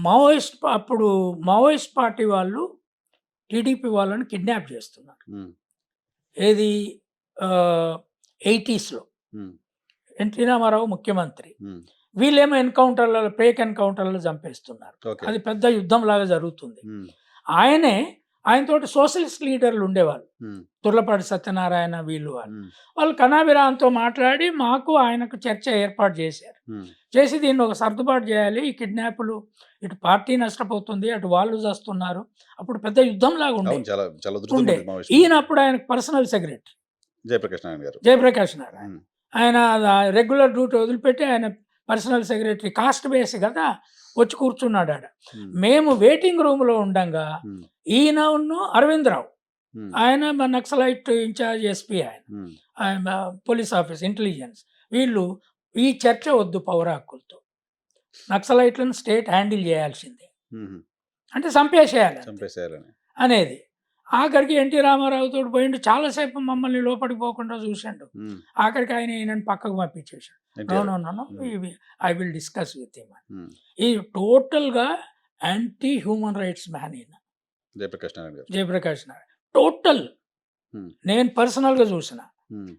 మావోయిస్ట్ పార్టీ వాళ్ళు టీడీపీ వాళ్ళని కిడ్నాప్ చేస్తున్నారు. ఏది 80sలో ఎన్టీ రామారావు ముఖ్యమంత్రి, వీళ్ళేమో ఫేక్ ఎన్కౌంటర్లలో చంపేస్తున్నారు. అది పెద్ద యుద్ధం లాగా జరుగుతుంది. ఆయనే ఆయనతోటి సోషలిస్ట్ లీడర్లు ఉండేవాళ్ళు, ఉమ్, తుర్లపాటి సత్యనారాయణ వీళ్ళు వాళ్ళు. ఉమ్, వాళ్ళు కనాభిరామ్తో మాట్లాడి మాకు ఆయనకు చర్చ ఏర్పాటు చేశారు. ఉమ్, చేసి దీన్ని ఒక సర్దుబాటు చేయాలి, ఈ కిడ్నాపులు ఇటు పార్టీ నష్టపోతుంది, అటు వాళ్ళు చేస్తున్నారు. అప్పుడు పెద్ద యుద్ధంలాగా అవును, ఉండేది. చాలా చాలా ఉధృతంగా ఉండే ఉండేది మా విషయం. ఈయన అప్పుడు ఆయనకు పర్సనల్ సెక్రటరీ జయప్రకాష్ నారాయణ గారు. జయప్రకాష్ నారాయణ. ఉమ్, ఆయన రెగ్యులర్ డ్యూటీ వదిలిపెట్టి ఆయన పర్సనల్ సెక్రటరీ కాస్ట్ బేస్ కదా వచ్చి కూర్చున్నాడు ఆడ. ఉమ్, మేము వెయిటింగ్ రూమ్లో ఉండంగా ఉమ్, ఈయన అరవింద్ రావు, ఉమ్, ఆయన మా నక్సలైట్ ఇన్ఛార్జ్ ఎస్పీ, ఉమ్, ఆయన పోలీస్ ఆఫీస్ ఇంటెలిజెన్స్, వీళ్ళు ఈ చర్చ వద్దు పౌర హక్కులతో, నక్సలైట్లను స్టేట్ హ్యాండిల్ చేయాల్సిందే, ఉమ్, అంటే చంపేసేయాలి చంపేసేయాలని. అనేది. ఆఖరికి ఎన్టీ రామారావుతో పోయిండు, చాలాసేపు మమ్మల్ని లోపలికి పోకుండా చూసిండు. ఉమ్, ఆఖరికి ఆయన ఈయనని పక్కకు పంపించేశాడు. No NTR. No no no I will discuss with him. Um, ఈ టోటల్గా యాంటీ హ్యూమన్ రైట్స్ మ్యాన్ ఈయన జయప్రకాష్ నారాయణ గారు. జయప్రకాష్ నారాయణ. టోటల్ ఉమ్, నేను పర్సనల్గా చూసిన. ఉమ్,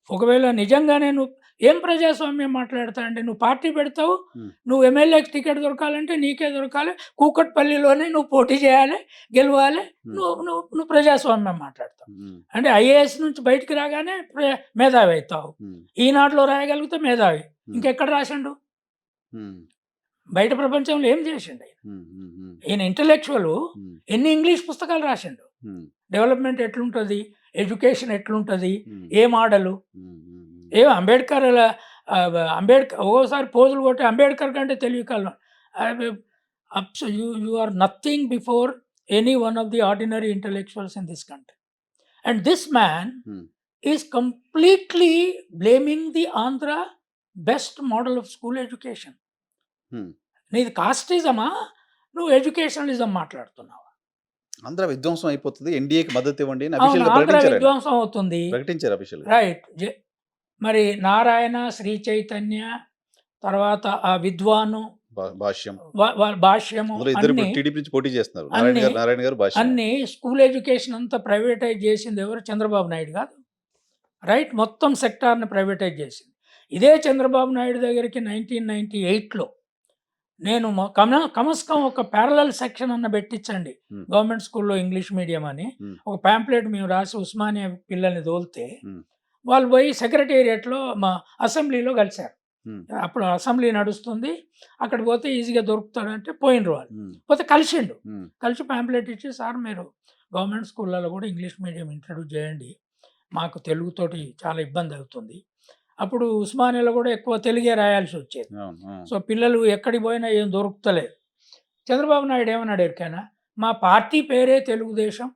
ఒకవేళ నిజంగానే నువ్వు ఏం ప్రజాస్వామ్యం మాట్లాడతా అంటే, నువ్వు పార్టీ పెడతావు, Hmm. నువ్వు ఎమ్మెల్యేకి టికెట్ దొరకాలంటే నీకే దొరకాలి, కూకట్పల్లిలోనే నువ్వు పోటీ చేయాలి, గెలవాలి, నువ్వు నువ్వు నువ్వు ప్రజాస్వామ్యం మాట్లాడతావు. ఉమ్, అంటే ఐఏఎస్ నుంచి బయటికి రాగానే మేధావి అవుతావు, ఉమ్, ఈనాడులో రాయగలిగితే మేధావి. Hmm. ఇంకెక్కడ రాసిండు? ఉమ్, బయట ప్రపంచంలో ఏం చేసిండు ఆయన? ఉమ్, ఉమ్, ఉమ్, ఈయన ఇంటలెక్చువల్. ఉమ్, ఎన్ని ఇంగ్లీష్ పుస్తకాలు రాసిండు? ఉమ్, డెవలప్మెంట్ ఎట్లుంటుంది, ఎడ్యుకేషన్ ఎట్లుంటుంది, ఉమ్, ఏ మోడలు, ఉమ్, ఉమ్, ఏ అంబేద్కర్ ఒక్కోసారి పోజులు కొట్టి అంబేద్కర్ కంటే తెలివికల్లా. You are nothing before any one of the ordinary intellectuals in this country. And this man Hmm. Is completely blaming the Andhra best model of school education. Hmm. నీది కాస్టిజమా, నువ్వు ఎడ్యుకేషనలిజం మాట్లాడుతున్నావా? ఆంధ్ర విధ్వంసం అయిపోతుంది, ఎన్డీఏకి మద్దతు ఇవ్వండి అని అవును, అఫీషియల్ ఆంధ్ర ప్రకటించారు. విధ్వంసం అవుతుంది. ప్రకటించారు అఫీషియల్. రైట్. మరి నారాయణ, శ్రీ చైతన్య, తర్వాత ఆ విద్వాను, భాష్యం, భాష్యము, అందులో ఇద్దరు అన్ని టీడీపీ నుంచి పోటీ చేస్తున్నారు. అన్ని నారాయణ గారు భాష్యం. అన్ని స్కూల్ ఎడ్యుకేషన్ అంతా ప్రైవేటైజ్ చేసింది ఎవరు? చంద్రబాబు నాయుడు కాదు. రైట్, మొత్తం సెక్టార్ని ప్రైవేటైజ్ చేసింది ఇదే చంద్రబాబు నాయుడు దగ్గరికి 1998లో నేను కమస్కం ఒక ప్యారలల్ సెక్షన్ అన్న పెట్టించండి గవర్నమెంట్ స్కూల్లో ఇంగ్లీష్ మీడియం అని ఒక ప్యాంప్లెట్ మేము రాసి ఉస్మానియా పిల్లల్ని తోలితే వాళ్ళు పోయి సెక్రటేరియట్లో మా అసెంబ్లీలో కలిశారు. అప్పుడు అసెంబ్లీ నడుస్తుంది, అక్కడ పోతే ఈజీగా దొరుకుతాడంటే పోయినరు వాళ్ళు. పోతే కలిసిండు, కలిసి ప్యాంప్లెట్ ఇచ్చి, సార్ మీరు గవర్నమెంట్ స్కూళ్ళలో కూడా ఇంగ్లీష్ మీడియం ఇంట్రడ్యూస్ చేయండి, మాకు తెలుగుతోటి చాలా ఇబ్బంది అవుతుంది. అప్పుడు ఉస్మానియాలో కూడా ఎక్కువ తెలుగే రాయాల్సి వచ్చేది. సో పిల్లలు ఎక్కడికి పోయినా ఏం దొరుకుతలేదు. చంద్రబాబు నాయుడు ఏమన్నాడు ఎరికైనా, మా పార్టీ పేరే తెలుగుదేశం,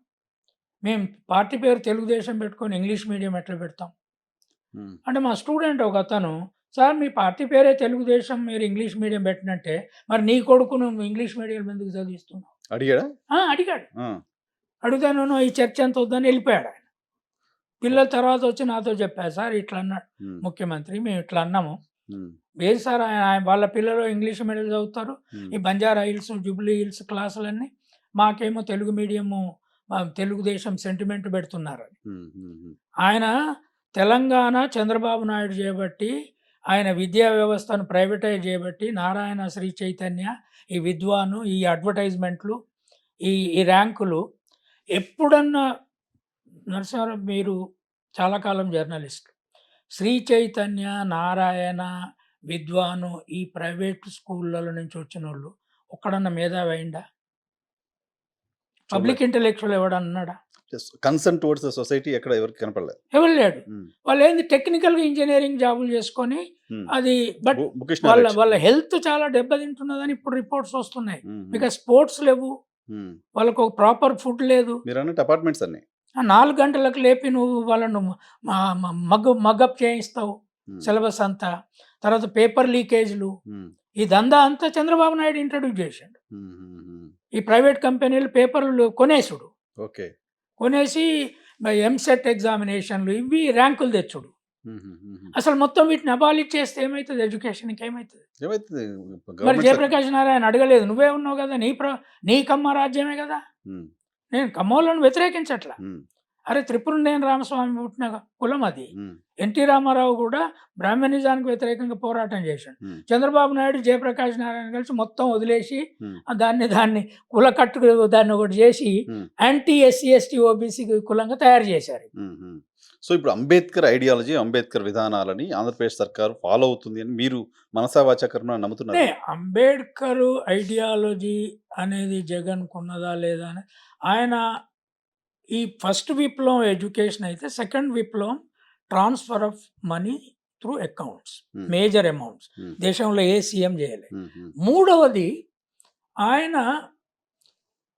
మేము పార్టీ పేరు తెలుగుదేశం పెట్టుకొని ఇంగ్లీష్ మీడియం ఎట్లా పెడతాం అంటే, మా స్టూడెంట్ ఒక అతను, సార్ మీ పార్టీ పేరే తెలుగుదేశం, మీరు ఇంగ్లీష్ మీడియం పెట్టినట్టే మరి నీ కొడుకు నువ్వు ఇంగ్లీష్ మీడియం ఎందుకు చదివిస్తున్నావు అడిగాడా? అడిగాడు. అడుగుతాను ఈ చర్చ ఎంత వద్దని వెళ్ళిపోయాడు ఆయన. పిల్లల తర్వాత వచ్చి నాతో చెప్పారు, సార్ ఇట్లా అన్నాడు ముఖ్యమంత్రి, మేము ఇట్లా అన్నాము. ఏం సార్, వాళ్ళ పిల్లలు ఇంగ్లీష్ మీడియం చదువుతారు, ఈ బంజారా హిల్స్, జూబ్లీ హిల్స్ క్లాసులన్నీ, మాకేమో తెలుగు మీడియము తెలుగుదేశం సెంటిమెంట్ పెడుతున్నారు. ఆయన తెలంగాణ చంద్రబాబు నాయుడు చేయబట్టి, ఆయన విద్యా వ్యవస్థను ప్రైవేటైజ్ చేయబట్టి, నారాయణ, శ్రీ చైతన్య, ఈ విద్వాను, ఈ అడ్వర్టైజ్మెంట్లు, ఈ ర్యాంకులు. ఎప్పుడన్నా నరసింహారావు మీరు చాలా కాలం జర్నలిస్ట్, శ్రీ చైతన్య, నారాయణ, విద్వాను, ఈ ప్రైవేట్ స్కూళ్ళ నుంచి వచ్చిన వాళ్ళు ఒక్కడన్నా మేధావి అయిందా? పబ్లిక్ ఇంటెలెక్చువల్ ఎవడన్నాడా? కన్సర్న్ టువర్డ్స్ ద సొసైటీ ఎక్కడ ఎవరికి కనపడలేదు, ఎవరు లేడు. వాళ్ళు ఏంది టెక్నికల్గా ఇంజనీరింగ్ జాబులు చేసుకొని అది, బట్ వాళ్ళ హెల్త్ చాలా దెబ్బతింటున్నదని ఇప్పుడు రిపోర్ట్స్ వస్తున్నాయి. బికాస్ స్పోర్ట్స్ లేవు, వాళ్ళకు ఒక ప్రాపర్ ఫుడ్ లేదు. మీరు అన్నట్టు అపార్ట్మెంట్స్ అన్ని 4 గంటలకు లేపి నువ్వు వాళ్ళను మగ్గప్ చేయిస్తావు సిలబస్ అంతా. తర్వాత పేపర్ లీకేజ్లు, ఈ దందా అంతా చంద్రబాబు నాయుడు ఇంట్రడ్యూస్ చేశాడు. ఈ ప్రైవేట్ కంపెనీలు పేపర్లు కొనేసుడు, కొనేసి ఎంసెట్ ఎగ్జామినేషన్లు, ఇవి ర్యాంకులు తెచ్చుడు. అసలు మొత్తం వీటిని అబాలిష్ చేస్తే ఏమవుతుంది? ఎడ్యుకేషన్కి ఏమవుతుంది? మరి జయప్రకాష్ నారాయణ అడగలేదు, నువ్వే ఉన్నావు కదా, నీ కమ్మ రాజ్యమే కదా. నేను కమ్మోళ్ళను వ్యతిరేకించట్లా, అరే త్రిపురనేని రామస్వామి పుట్టిన కులం అది. ఉమ్, ఎన్టీ రామారావు కూడా బ్రాహ్మణిజానికి వ్యతిరేకంగా పోరాటం చేశాడు. ఉమ్, చంద్రబాబు నాయుడు జయప్రకాష్ నారాయణ కలిసి మొత్తం వదిలేసి ఉమ్, దాన్ని కుల కట్టు దాన్ని ఒకటి చేసి ఉమ్, యాంటీ ఎస్సీ ఎస్టీ ఓబీసీ కులంగా తయారు చేశారు. ఉమ్, ఉమ్. సో ఇప్పుడు అంబేద్కర్ ఐడియాలజీ, అంబేద్కర్ విధానాలని ఆంధ్రప్రదేశ్ సర్కారు ఫాలో అవుతుంది అని మీరు మనసా వాచా కర్మణ నమ్ముతున్నారు? అంటే అంబేద్కర్ ఐడియాలజీ అనేది జగన్కు ఉన్నదా లేదా అని ఆయన ఈ ఫస్ట్ విప్లవం ఎడ్యుకేషన్ అయితే, సెకండ్ విప్లవం transfer of money through accounts, um, major amounts. Um, దేశంలో ఏ సీఎం చేయలేదు. ఉమ్, ఉమ్, మూడవది ఆయన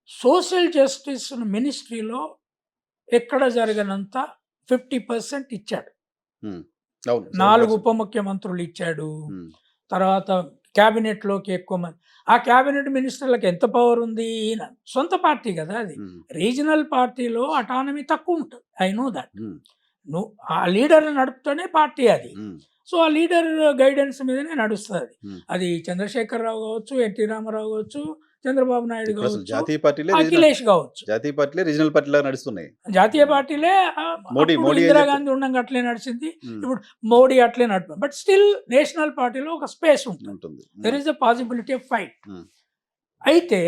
సోషల్ జస్టిస్ మినిస్ట్రీలో ఎక్కడ జరగనంత 50% ఇచ్చాడు. ఉమ్. అవును, 4 ఉప ముఖ్యమంత్రులు ఇచ్చాడు. ఉమ్, తర్వాత క్యాబినెట్లోకి ఎక్కువ మంది. ఆ క్యాబినెట్ మినిస్టర్లకు ఎంత పవర్ ఉంది? ఈయన సొంత పార్టీ కదా అది. ఉమ్, రీజనల్ పార్టీలో అటానమీ తక్కువ ఉంటుంది. I know that. ఉమ్, నువ్వు ఆ లీడర్ నడుపుతూనే పార్టీ అది. ఉమ్, సో ఆ లీడర్ గైడెన్స్ మీదనే నడుస్తుంది. ఉమ్. అది చంద్రశేఖరరావు కావచ్చు, ఎన్టీ రామారావు కావచ్చు, చంద్రబాబు నాయుడు ఇప్పుడు అసలు కావచ్చు, జాతీయ పార్టీలే అఖిలేష్ కావచ్చు. జాతీయ పార్టీలే రీజనల్ పార్టీలా నడుస్తున్నాయి. జాతీయ పార్టీలే మోడీ అప్పుడు ఏం ఇందిరాగాంధీ ఉండగా అట్లే నడిచింది. ఉమ్, ఇప్పుడు మోడీ అట్లే నడుపు. బట్ స్టిల్ నేషనల్ పార్టీలో ఒక స్పేస్ ఉంటుంది. ఉంటుంది. There is a possibility of fight. Um, అయితే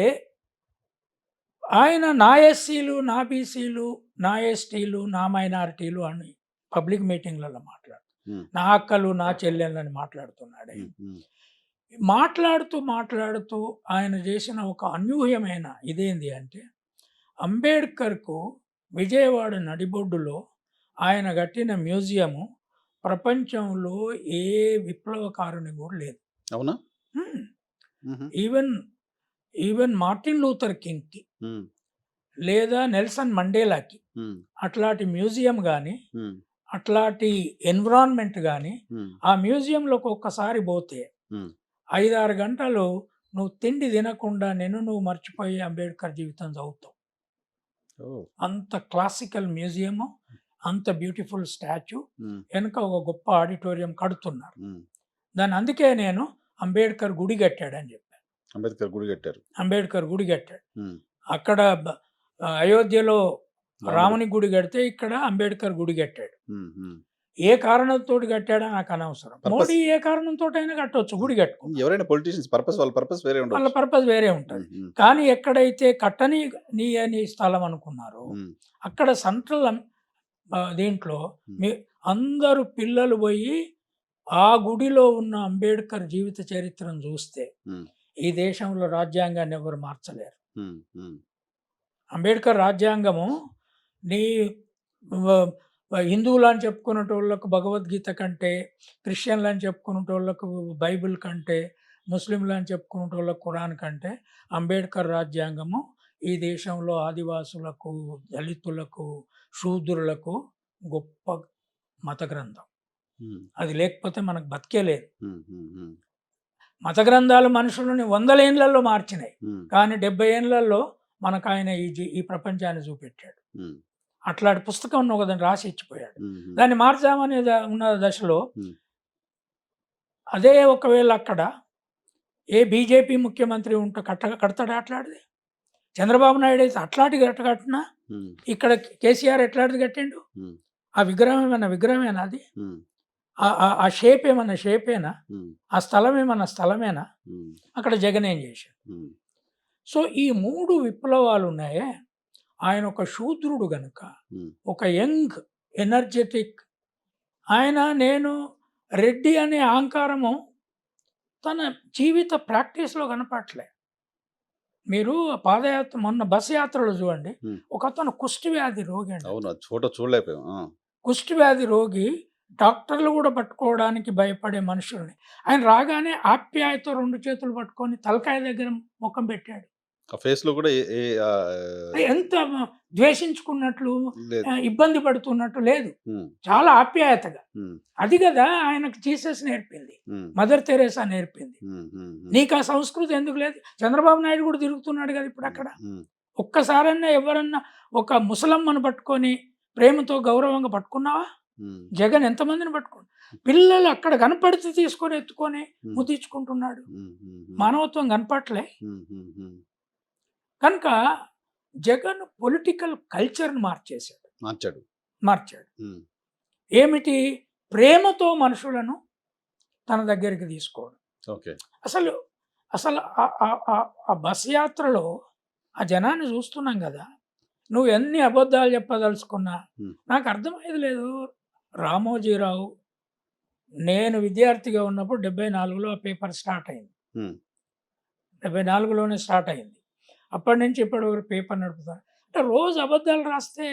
ఆయన నా ఎస్సీలు, నా బీసీలు, నా ఎస్టీలు, నా మైనారిటీలు అని పబ్లిక్ మీటింగ్లలో మాట్లాడు, ఉమ్, నా అక్కలు, నా చెల్లెళ్ళని మాట్లాడుతున్నాడు. ఉమ్, ఉమ్, మాట్లాడుతూ ఆయన చేసిన ఒక అనూహ్యమైన ఇదేంది అంటే, అంబేద్కర్కు విజయవాడ నడిబొడ్డులో ఆయన కట్టిన మ్యూజియము ప్రపంచంలో ఏ విప్లవకారుని కూడా లేదు. అవునా? హ్మ్. ఉహు, ఈవెన్ మార్టిన్ లూథర్ కింగ్కి ఉమ్, లేదా నెల్సన్ మండేలాకి ఉమ్, అట్లాంటి మ్యూజియం కానీ, ఉమ్, అట్లాంటి ఎన్విరాన్మెంట్ కానీ, ఉమ్, ఆ మ్యూజియంలోకి ఒక్కసారి పోతే ఉమ్, 5-6 గంటలు నువ్వు తిండి తినకుండా నువ్వు మర్చిపోయి అంబేద్కర్ జీవితం చదువుతావు. ఓ, అంత క్లాసికల్ మ్యూజియము, అంత బ్యూటిఫుల్ స్టాచ్యూ, ఉమ్, వెనుక ఒక గొప్ప ఆడిటోరియం కడుతున్నారు. ఉమ్. అందుకే నేను అంబేద్కర్ గుడి కట్టాడని చెప్పాను. అంబేద్కర్ గుడి కట్టారు. అంబేద్కర్ గుడి కట్టాడు. ఉమ్, అక్కడ అయోధ్యలో రాముడి- రాముని గుడి కడితే ఇక్కడ అంబేద్కర్ గుడి కట్టాడు. ఉమ్, ఉమ్. ఏ కారణంతో కట్టాడో నాకు అనవసరం. Purpose. మోడీ ఏ కారణంతో అయినా కట్టవచ్చు, గుడి కట్టుకో. ఎవరైనా పొలిటీషియన్స్ వాళ్ళ పర్పస్ వేరే వాళ్ళ ఉండదు. పర్పస్ వేరే ఉంటుంది. కానీ ఎక్కడైతే కట్టని నీ అని స్థలం అనుకున్నారో అక్కడ సెంట్రల్ దీంట్లో మీ అందరూ పిల్లలు పోయి ఆ గుడిలో ఉన్న అంబేద్కర్ జీవిత చరిత్రను చూస్తే ఈ దేశంలో రాజ్యాంగాన్ని ఎవరు మార్చలేరు. అంబేద్కర్ రాజ్యాంగము నీ హిందువులు అని చెప్పుకునేటోళ్ళకు భగవద్గీత కంటే, క్రిస్టియన్లు అని చెప్పుకునేటోళ్ళకు బైబిల్ కంటే, ముస్లింలు అని చెప్పుకునేటోళ్ళకు ఖురాన్ కంటే అంబేద్కర్ రాజ్యాంగము ఈ దేశంలో ఆదివాసులకు, దళితులకు, శూద్రులకు గొప్ప మత గ్రంథం. అది లేకపోతే మనకు బతికే లేదు. మత గ్రంథాలు మనుషులని 100 ఏళ్లలో మార్చినాయి, కానీ 70 ఏళ్లలో మనకు ఆయన ఈ ప్రపంచాన్ని చూపెట్టాడు. అట్లాంటి పుస్తకం ఒకదాన్ని రాసి ఇచ్చిపోయాడు. దాన్ని మార్చామనే ఉన్న దశలో అదే ఒకవేళ అక్కడ ఏ బీజేపీ ముఖ్యమంత్రి ఉంటే కడతాడు అట్లాంటిది. చంద్రబాబు నాయుడు అయితే అట్లాంటి కట్టినా ఇక్కడ కేసీఆర్ ఎట్లాంటిది కట్టిండు. ఆ విగ్రహం ఏమన్నా విగ్రహమేనా? అది ఆ షేప్ ఏమన్నా షేపేనా? ఆ స్థలం ఏమన్నా స్థలమేనా? అక్కడ జగన్ ఏం చేశాడు? సో ఈ 3 విప్లవాలు ఉన్నాయే. ఆయన ఒక శూద్రుడు గనుక, ఒక యంగ్ ఎనర్జెటిక్ ఆయన, నేను రెడ్డి అనే అహంకారము తన జీవిత ప్రాక్టీస్లో కనపడలే. మీరు పాదయాత్ర మొన్న బస్ యాత్రలో చూడండి, ఒక అతను కుష్టి వ్యాధి రోగి అండి. కుష్టి వ్యాధి రోగి, డాక్టర్లు కూడా పట్టుకోవడానికి భయపడే మనుషుల్ని ఆయన రాగానే ఆప్యాయతో 2 చేతులు పట్టుకొని తలకాయ దగ్గర ముఖం పెట్టాడు. ఫేస్ లో కూడా ఎంత ద్వేషించుకున్నట్లు, ఇబ్బంది పడుతున్నట్టు లేదు, చాలా ఆప్యాయతగా. అది కదా ఆయనకు జీసస్ నేర్పింది, మదర్ తెరేసా నేర్పింది. నీకు ఆ సంస్కృతి ఎందుకు లేదు? చంద్రబాబు నాయుడు కూడా తిరుగుతున్నాడు కదా ఇప్పుడు అక్కడ. ఒక్కసారన్నా ఎవరన్నా ఒక ముసలమ్మను పట్టుకొని ప్రేమతో గౌరవంగా పట్టుకున్నావా? జగన్ ఎంతమందిని పట్టుకున్నాడు? పిల్లలు అక్కడ కనపడితే తీసుకొని ఎత్తుకొని ముద్దించుకుంటున్నాడు. మానవత్వం కనపట్లే. కనుక జగన్ పొలిటికల్ కల్చర్ని మార్చేశాడు. మార్చాడు. మార్చాడు. ఉమ్, ఏమిటి? ప్రేమతో మనుషులను తన దగ్గరికి తీసుకోవడం. ఓకే. అసలు అసలు ఆ బస్ యాత్రలో ఆ జనాన్ని చూస్తున్నాం కదా, నువ్వు ఎన్ని అబద్ధాలు చెప్పదలుచుకున్నా Hmm. నాకు అర్థమయ్యేది లేదు. రామోజీరావు, నేను విద్యార్థిగా ఉన్నప్పుడు 74లో ఆ పేపర్ స్టార్ట్ అయింది. ఉమ్, 74లోనే స్టార్ట్ అయింది. అప్పటి నుంచి ఇప్పటి వరకు పేపర్ నడుపుతాను. అంటే రోజు అబద్ధాలు రాస్తే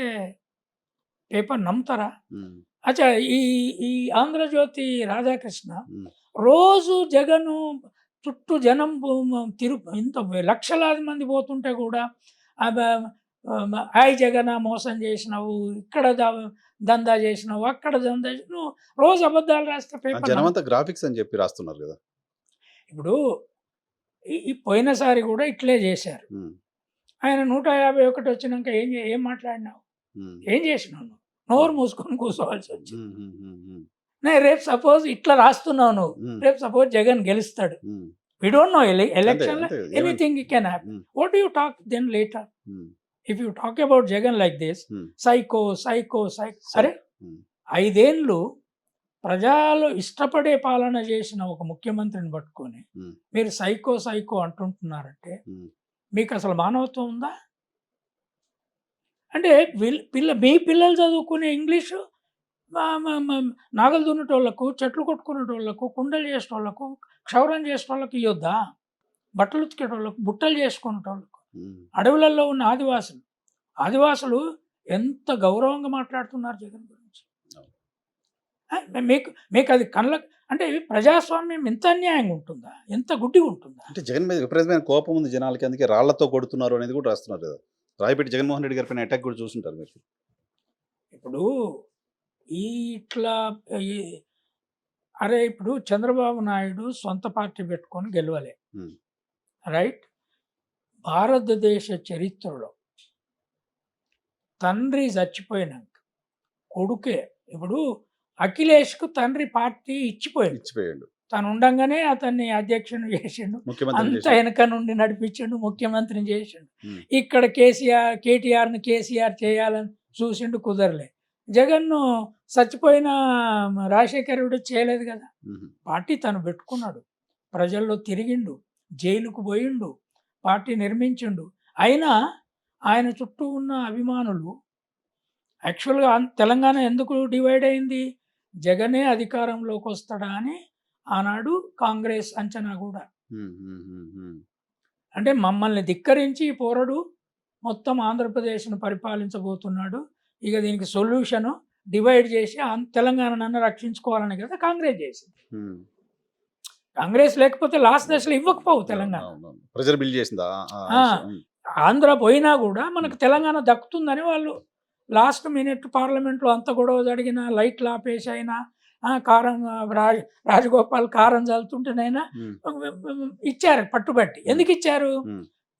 పేపర్ నమ్ముతారా? ఉమ్, అచ్చా, ఈ ఈ ఆంధ్రజ్యోతి రాధాకృష్ణ ఉమ్, రోజు జగను చుట్టూ జనం ఇంత లక్షలాది మంది పోతుంటే కూడా హాయ్ జగన్ మోసం చేసినావు, ఇక్కడ దందా చేసినావు, అక్కడ దందా నువ్వు రోజు అబద్ధాలు రాస్తే ఆ పేపర్ జనం అంతా గ్రాఫిక్స్ అని చెప్పి రాస్తున్నారు కదా. ఇప్పుడు ఈ పోయినసారి కూడా ఇట్లే చేశారు. ఉమ్, ఆయన 151 వచ్చినాక ఏం మాట్లాడినావు, ఉమ్, ఏం చేసినావు? నువ్వు నోరు మూసుకొని కూర్చోవాల్సి వచ్చింది. ఉమ్, ఉమ్, ఉమ్, ఉమ్, నేను రేపు సపోజ్ ఇట్లా రాస్తున్నావు నువ్వు, ఉమ్, రేపు సపోజ్ జగన్ గెలుస్తాడు, ఉమ్, we don't know election అంతే, anything can happen. Um, What do you talk then later? Um, If you talk about Jagan like this, um, psycho. అరే, ఉమ్, 5 ఏళ్ళు ప్రజలు ఇష్టపడే పాలన చేసిన ఒక ముఖ్యమంత్రిని పట్టుకొని ఉమ్, మీరు సైకో అంటుంటున్నారంటే ఉమ్, మీకు అసలు మానవత్వం ఉందా? అంటే మీ పిల్లలు చదువుకునే ఇంగ్లీషు నాగలు దున్నేటోళ్ళకు, చెట్లు కొట్టుకునేటోళ్ళకు, కుండలు చేసేటోళ్ళకు, క్షౌరం చేసేటోళ్ళకి ఇవ్వద్దా? బట్టలు ఉతికేటోళ్ళకు, బుట్టలు చేసుకునేటోళ్ళకు, ఉమ్, అడవులలో ఉన్న ఆదివాసులు ఎంత గౌరవంగా మాట్లాడుతున్నారు జగన్ గురించి. మీకు అది అంటే ప్రజాస్వామ్యం ఎంత అన్యాయంగా ఉంటుందా, ఎంత గుడ్డిగా ఉంటుందా? అంటే జగన్ మీద విపరీతమైన కోపం ఉంది జనాలకి, అందుకే రాళ్లతో కొడుతున్నారు అనేది కూడా రాస్తున్నారు కదా. రాయపెట్టి జగన్మోహన్ రెడ్డి గారి పైన అటాక్ కూడా చూసుంటారు మీరు. ఇప్పుడు ఇట్లా అరే, ఇప్పుడు చంద్రబాబు నాయుడు సొంత పార్టీ పెట్టుకొని గెలవలే, ఉమ్, రైట్? భారతదేశ చరిత్రలో తండ్రి చచ్చిపోయినాక కొడుకే, ఇప్పుడు అఖిలేష్కు తండ్రి పార్టీ ఇచ్చిపోయాడు, తను ఉండంగానే అతన్ని అధ్యక్షుని చేసిండు, ముఖ్యమంత్రి అంత చేశాడు. వెనక నుండి నడిపించిండు, ముఖ్యమంత్రిని చేసిండు. ఉమ్, ఇక్కడ కేటీఆర్ని కేసీఆర్ చేయాలని చూసిండు, కుదరలే. జగన్ను చచ్చిపోయిన రాజశేఖరుడు చేయలేదు కదా. ఉమ్, పార్టీ తను పెట్టుకున్నాడు, ప్రజల్లో తిరిగిండు, జైలుకు పోయిండు, పార్టీ నిర్మించిండు. అయినా ఆయన చుట్టూ ఉన్న అభిమానులు యాక్చువల్గా తెలంగాణ ఎందుకు డివైడ్ అయింది? జగనే అధికారంలోకి వస్తాడా అని ఆనాడు కాంగ్రెస్ అంచనా కూడా. ఉమ్, ఉమ్, ఉమ్, ఉమ్, అంటే మమ్మల్ని ధిక్కరించి ఈ పోరడు మొత్తం ఆంధ్రప్రదేశ్ను పరిపాలించబోతున్నాడు, ఇక దీనికి సొల్యూషను డివైడ్ చేసి తెలంగాణను రక్షించుకోవాలని కదా కాంగ్రెస్ చేసింది. ఉమ్. కాంగ్రెస్ లేకపోతే లాస్ట్ దశలో ఇవ్వకపోవు తెలంగాణ. అవునవును. ప్రెజర్ బిల్డ్ చేసిందా ఆ, ఆంధ్ర పోయినా కూడా మనకు తెలంగాణ దక్కుతుందని వాళ్ళు లాస్ట్ మినిట్ పార్లమెంట్లో అంత గొడవ జరిగిన, లైట్లు ఆపేసి అయినా కారం రాజగోపాల్ కారం చల్లుతుంటేనైనా ఇచ్చారు పట్టుబట్టి. ఎందుకు ఇచ్చారు?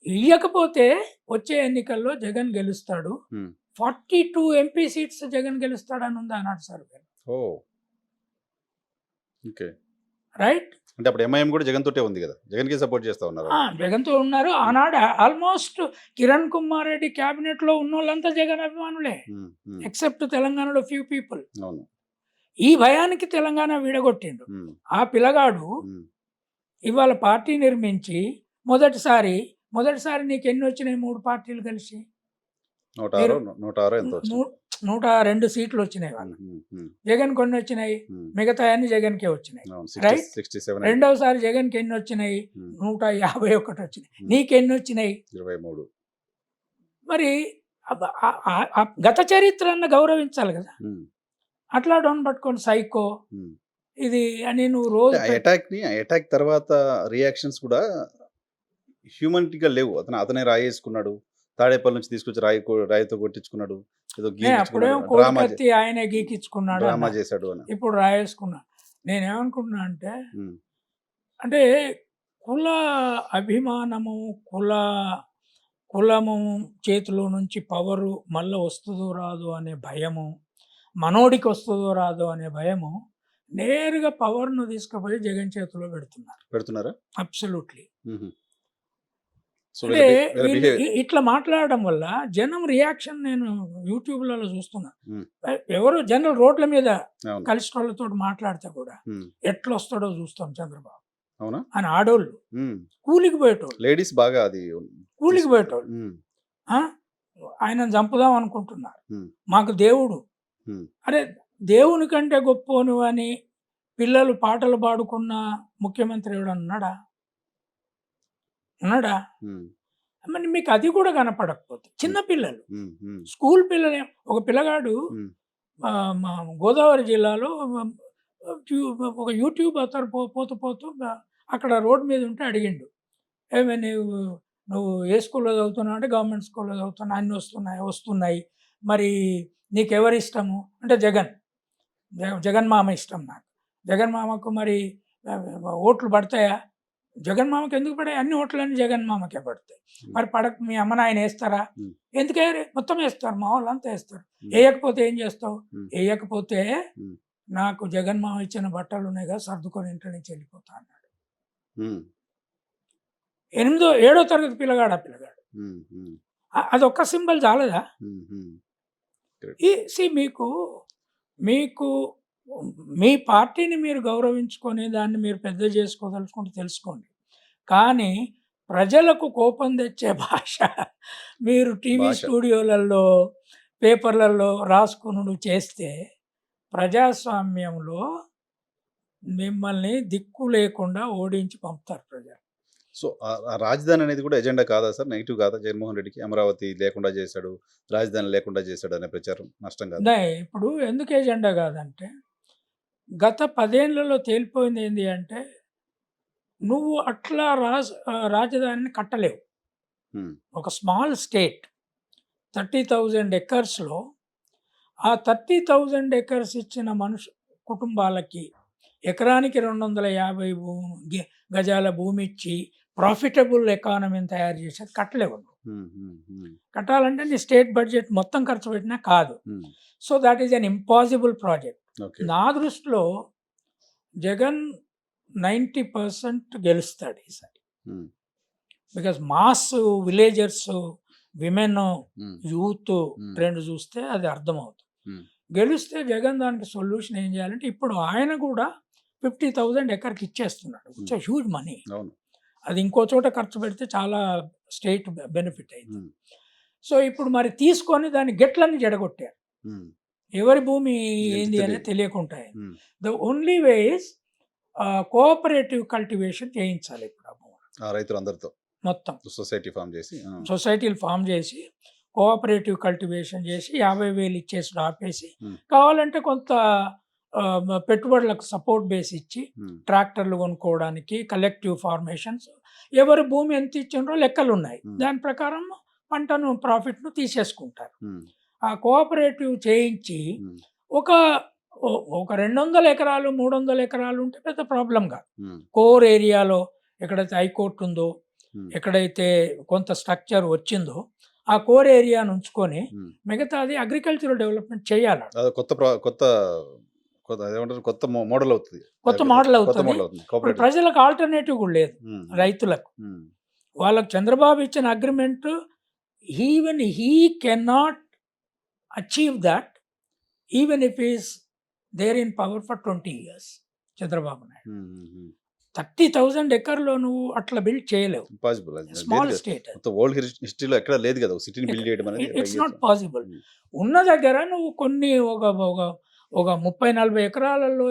ఇవ్వకపోతే వచ్చే ఎన్నికల్లో జగన్ గెలుస్తాడు, 42 ఎంపీ సీట్స్ జగన్ గెలుస్తాడని ఉంది అన్నాడు సార్. Okay, right. అంటే అప్పుడు ఎంఐఎం కూడా జగన్ తోటే ఉంది కదా, జగన్ కి సపోర్ట్ చేస్తా ఉన్నారు. జగన్తో ఉన్నారు ఆనాడు. ఆల్మోస్ట్ కిరణ్ కుమార్ రెడ్డి క్యాబినెట్ లో ఉన్న వాళ్ళంతా జగన్ అభిమానులే, ఎక్సెప్ట్ తెలంగాణలో ఫ్యూ పీపుల్. ఈ భయానికి తెలంగాణ విడగొట్టిండు. ఆ పిల్లగాడు ఇవాళ పార్టీ నిర్మించి మొదటిసారి నీకు ఎన్ని వచ్చినాయి? 3 పార్టీలు కలిసి 102 సీట్లు వచ్చినాయి వాళ్ళు. జగన్ కొన్ని వచ్చినాయి, మిగతా అన్ని జగన్కే వచ్చినాయి, రైట్? రెండవసారి జగన్కి ఎన్ని వచ్చినాయి? 151 వచ్చినాయి. నీకెన్ని వచ్చినాయి? 23. మరి గత చరిత్రను గౌరవించాలి కదా. అట్లా డౌన్ పట్టుకొని సైకో ఇది అని నువ్వు రోజు అటాక్ తర్వాత రియాక్షన్స్ కూడా హ్యూమనిటీగా లేవు. అతనే రాయేసుకున్నాడు, తాడేపల్లి నుంచి తీసుకొచ్చి రాయితో కొట్టించుకున్నాడు, అప్పుడేమో ఆయనే గీకించుకున్నాడు, డ్రామా చేశాడు అని ఇప్పుడు రాయేసుకున్నాడు. నేనేమనుకుంటున్నా అంటే కుల అభిమానము, కులము చేతిలో నుంచి పవరు మళ్ళీ వస్తుందో రాదు అనే భయము, మనోడికి వస్తుందో రాదు అనే భయము నేరుగా పవర్ను తీసుకుపోయి జగన్ చేతిలో పెడుతున్నారా? అబ్సల్యూట్లీ. సో అంటే వీళ్ళ వీళ్ళు బిహేవియర్. ఇట్లా మాట్లాడడం వల్ల జనం రియాక్షన్ నేను యూట్యూబ్‌లలో చూస్తున్నా. హ్మ్. ఎవరు జనరల్ రోడ్ల మీద అవును. కలిసినోళ్ళతోటి మాట్లాడితే కూడా హ్మ్. ఎట్లొస్తాడో చూస్తాం చంద్రబాబు అవునా? అని ఆడోళ్ళు హ్మ్. కూలికి పోయేటోళ్ళు. లేడీస్ బాగా అది కూలికి పోయేటోళ్ళు. హ్మ్. ఆ! ఆయనను చంపుదాం అనుకుంటున్నారు. హ్మ్. మాకు దేవుడు. హ్మ్. అరే దేవుని కంటే గొప్పోను అని పిల్లలు పాటలు పాడుకున్న ముఖ్యమంత్రి ఎవడన్నా ఉన్నాడా? ఉన్నాడా? హ్మ్. మరి మీకు అది కూడా కనపడకపోతే చిన్న పిల్లలు, హ్మ్. హ్మ్. స్కూల్ పిల్లలే ఒక పిల్లగాడు హ్మ్. మా గోదావరి జిల్లాలో ఒక యూట్యూబ్ అతను పోతూ పోతూ అక్కడ రోడ్ మీద ఉంటే అడిగిండు. ఏమి నువ్వు ఏ స్కూల్‌లో చదువుతున్నావు అంటే గవర్నమెంట్ స్కూల్‌లో చదువుతున్నా. అన్నీ వస్తున్నాయి. వస్తున్నాయి. మరి నీకెవరు ఇష్టము? అంటే జగన్. జగన్ మామ ఇష్టం నాకు. జగన్ మామకు మరి ఓట్లు పడతాయా? జగన్ మామకి ఎందుకు పడాయి? అన్ని ఓట్లన్నీ జగన్ మామకే పడతాయి. మరి మీ అమ్మ నాయన ఏస్తారా? హ్మ్. ఎందుకేయరు? మొత్తం ఏస్తారు. మా వాళ్ళంతా ఏస్తారు. హ్మ్. ఏయకపోతే ఏం చేస్తావు? హ్మ్. ఏయకపోతే హ్మ్. నాకు జగన్ మామ ఇచ్చిన బట్టలున్నాయి కదా! సర్దుకొని ఇంట్లో నుంచి వెళ్ళిపోతా అన్నాడు. హ్మ్. ఏడో తరగతి పిల్లగాడు ఆ పిల్లగాడు. హ్మ్. హ్మ్. అదొక్క సింబల్ చాలదా? హ్మ్. హ్మ్. మీకు మీ పార్టీని మీరు గౌరవించుకొని దాన్ని మీరు పెద్ద చేసుకోదలుచుకుంటే తెలుసుకోండి. కానీ ప్రజలకు కోపం తెచ్చే భాష మీరు టీవీ భాష. స్టూడియోలలో, పేపర్‌లలో రాసుకొనుడు చేస్తే ప్రజాస్వామ్యంలో మిమ్మల్ని దిక్కు లేకుండా ఓడించి పంపుతారు ప్రజలు. సో, ఆ రాజధాని అనేది కూడా ఎజెండా కాదా సార్? నెగెటివ్ కాదా జగన్మోహన్ రెడ్డికి? అమరావతి లేకుండా చేశాడు, రాజధాని లేకుండా చేశాడు అనే ప్రచారం నష్టం కాదా? ఇప్పుడు ఎందుకు ఎజెండా కాదంటే, గత 10 ఏళ్లలో తేలిపోయింది ఏంది అంటే, నువ్వు అట్లా రాజధానిని కట్టలేవు. హ్మ్. ఒక స్మాల్ స్టేట్ 30,000 ఎకర్స్‌లో ఆ 30,000 ఎకర్స్ ఇచ్చిన కుటుంబాలకి ఎకరానికి 250 గజాల భూమి ఇచ్చి ప్రాఫిటబుల్ ఎకానమీని తయారు చేసేది కట్టలేవు నువ్వు. హ్మ్. హ్మ్. హ్మ్. కట్టాలంటే నీ స్టేట్ బడ్జెట్ మొత్తం ఖర్చు పెట్టినా కాదు. Hmm. So, that is an impossible project. Okay. నా దృష్టిలో జగన్ 90% గెలుస్తాడు ఈసారి. Hmm. Because mass villagers, women, hmm. Youth hmm. Trend చూస్తే అది అర్థమవుతుంది. హ్మ్. గెలిస్తే జగన్ దానికి సొల్యూషన్ ఏం చేయాలంటే, ఇప్పుడు ఆయన కూడా 50,000 ఎకర్‌కి ఇచ్చేస్తున్నాడు. It's a huge money. అవును. అది ఇంకో చోట ఖర్చు పెడితే చాలా స్టేట్ బెనిఫిట్ అయింది. హ్మ్. సో, ఇప్పుడు మరి తీసుకొని దాని గెట్లన్నీ జడగొట్టారు. హ్మ్. ఎవరి భూమి ఏంటి ఏంది అనేది తెలీదు. తెలియకుండా అయింది. హ్మ్. The only way is cooperative cultivation చేయించాలి ఇప్పుడు ఆ భూములు ఆ రైతులందరితో మొత్తం. సొసైటీ ఫార్మ్ చేసి. ఆ! సొసైటీలు ఫార్మ్ చేసి, కోఆపరేటివ్ కల్టివేషన్ చేసి 50,000 ఇచ్చేసుడు ఆపేసి, హ్మ్. కావాలంటే కొంత పెట్టుబడులకు సపోర్ట్ బేస్ ఇచ్చి, హ్మ్. ట్రాక్టర్లు కొనుక్కోవడానికి, కలెక్టివ్ ఫార్మేషన్స్ ఎవరి భూమి ఎంత ఇచ్చిండ్రో లెక్కలున్నాయి. హ్మ్. దాని ప్రకారం పంటను ప్రాఫిట్‌ను తీసేసుకుంటారు. హ్మ్. ఆ కోఆపరేటివ్ చేయించి హ్మ్. ఒక ఒక 200 ఎకరాలు, 300 ఎకరాలు ఉంటే పెద్ద ప్రాబ్లమ్ కాదు. హ్మ్. కోర్ ఏరియాలో ఎక్కడైతే హైకోర్ట్ ఉందో, హ్మ్. ఎక్కడైతే కొంత స్ట్రక్చర్ వచ్చిందో, ఆ కోర్ ఏరియాను ఉంచుకొని హ్మ్. మిగతాది అగ్రికల్చరల్ డెవలప్‌మెంట్ చేయాలి. అది కొత్త కొత్త అదేమంటారు కొత్త మోడల్ అవుతది. కొత్త మోడల్ కొత్త అవుతది. మోడల్ అవుతుంది. ఇప్పుడు కోఆపరేటివ్. ప్రజలకు ఆల్టర్‌నేటివ్ కూడా లేదు హ్మ్. రైతులకు. హ్మ్. వాళ్ళకి చంద్రబాబు ఇచ్చిన agreement even he cannot achieve that even if he is there in power for 20 years Chandrababu Naidu. Hmm. Hmm. హ్మ్. 30,000 ఎకర్‌లో నువ్వు అట్లా బిల్డ్ చేయలేవు. ఇంపాసిబుల్. అది లేదు స్మాల్ కదా! స్టేట్ అది. మొత్తం వరల్డ్ హిస్టరీలో ఎక్కడ లేదు కదా! ఒక సిటీని బిల్డ్ చేయడం అనేది 5 ఇట్స్ నాట్ ఇయర్స్‌లో. పాసిబుల్. హ్మ్. ఉన్న దగ్గర నువ్వు కొన్ని ఒక ఒక ఒక 30, 40 ఎకరాలలో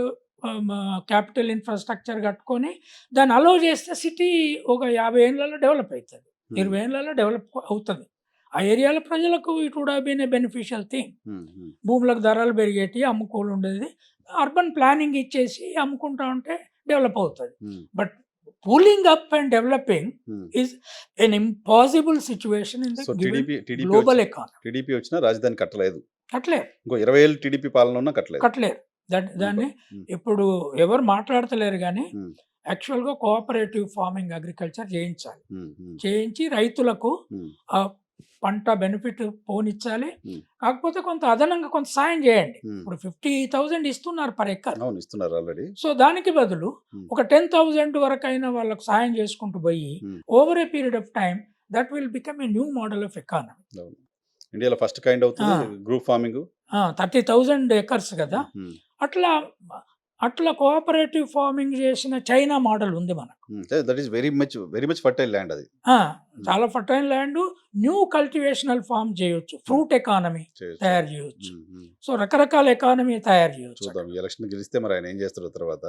క్యాపిటల్ ఇన్‌ఫ్రాస్ట్రక్చర్ కట్టుకొని దాన్ని అలౌ చేస్తే సిటీ ఒక 50 ఏళ్లలో డెవలప్ అయితది. హ్మ్. 20 ఏళ్లలో డెవలప్ అవుతది. ఆ ఏరియాలో ప్రజలకు it would have been a beneficial thing. Hmm. Hmm. భూములకు ధరలు పెరిగేటివి, అమ్ముకోలుండేది. అర్బన్ ప్లానింగ్ ఇచ్చేసి అమ్ముకుంటా ఉంటే డెవలప్ అవుతది. Hmm. But pooling up and developing hmm. Is an impossible situation in the so given TDP global economy. వచ్చినా రాజధాని కట్టలేదు. కట్టలేరు. ఇంకో 20 ఏళ్ళు టీడీపీ పాలన ఉన్నా కట్టలేదు. కట్టలేరు. దాన్ని హ్మ్. ఇప్పుడు ఎవరు మాట్లాడతలేరు గానీ, హ్మ్. యాక్చువల్‌గా కోఆపరేటివ్ ఫార్మింగ్ అగ్రికల్చర్ చేయించాలి. హ్మ్. హ్మ్. చేయించి రైతులకు హ్మ్. పంట బెనిఫిట్ పోనిచ్చాలి. హ్మ్. కాకపోతే కొంత అదనంగా కొంత సాయం చేయండి. హ్మ్. ఇప్పుడు 50,000 ఇస్తున్నారు పర్ ఎకర్. అవును. ఇస్తున్నారు ఆల్రెడీ. సో, దానికి బదులు హ్మ్. ఒక 10,000 వరకైనా వాళ్ళకి సాయం చేసుకుంటూ పోయి, హ్మ్. Over a period of time that will become a new model of economy. ఇండియాలో ఫస్ట్ కైండ్ అవుతుంది గ్రూప్ ఫార్మింగ్. 30,000 ఎకర్స్ కదా. అట్లా అట్లా కోఆపరేటివ్ ఫార్మింగ్ చేసిన చైనా మోడల్ ఉంది మనకు. That is very much fertile land అది. చాలా ఫర్టైల్ ల్యాండ్. న్యూ కల్టివేషనల్ ఫార్మ్ చేయొచ్చు, ఫ్రూట్ ఎకానమీ తయారు చేయొచ్చు. సో రకరకాల ఎకానమీ తయారు చేయొచ్చు. చూద్దాం ఎలక్షన్ గెలిస్తే మరి ఆయన ఏం చేస్తాడో తర్వాత.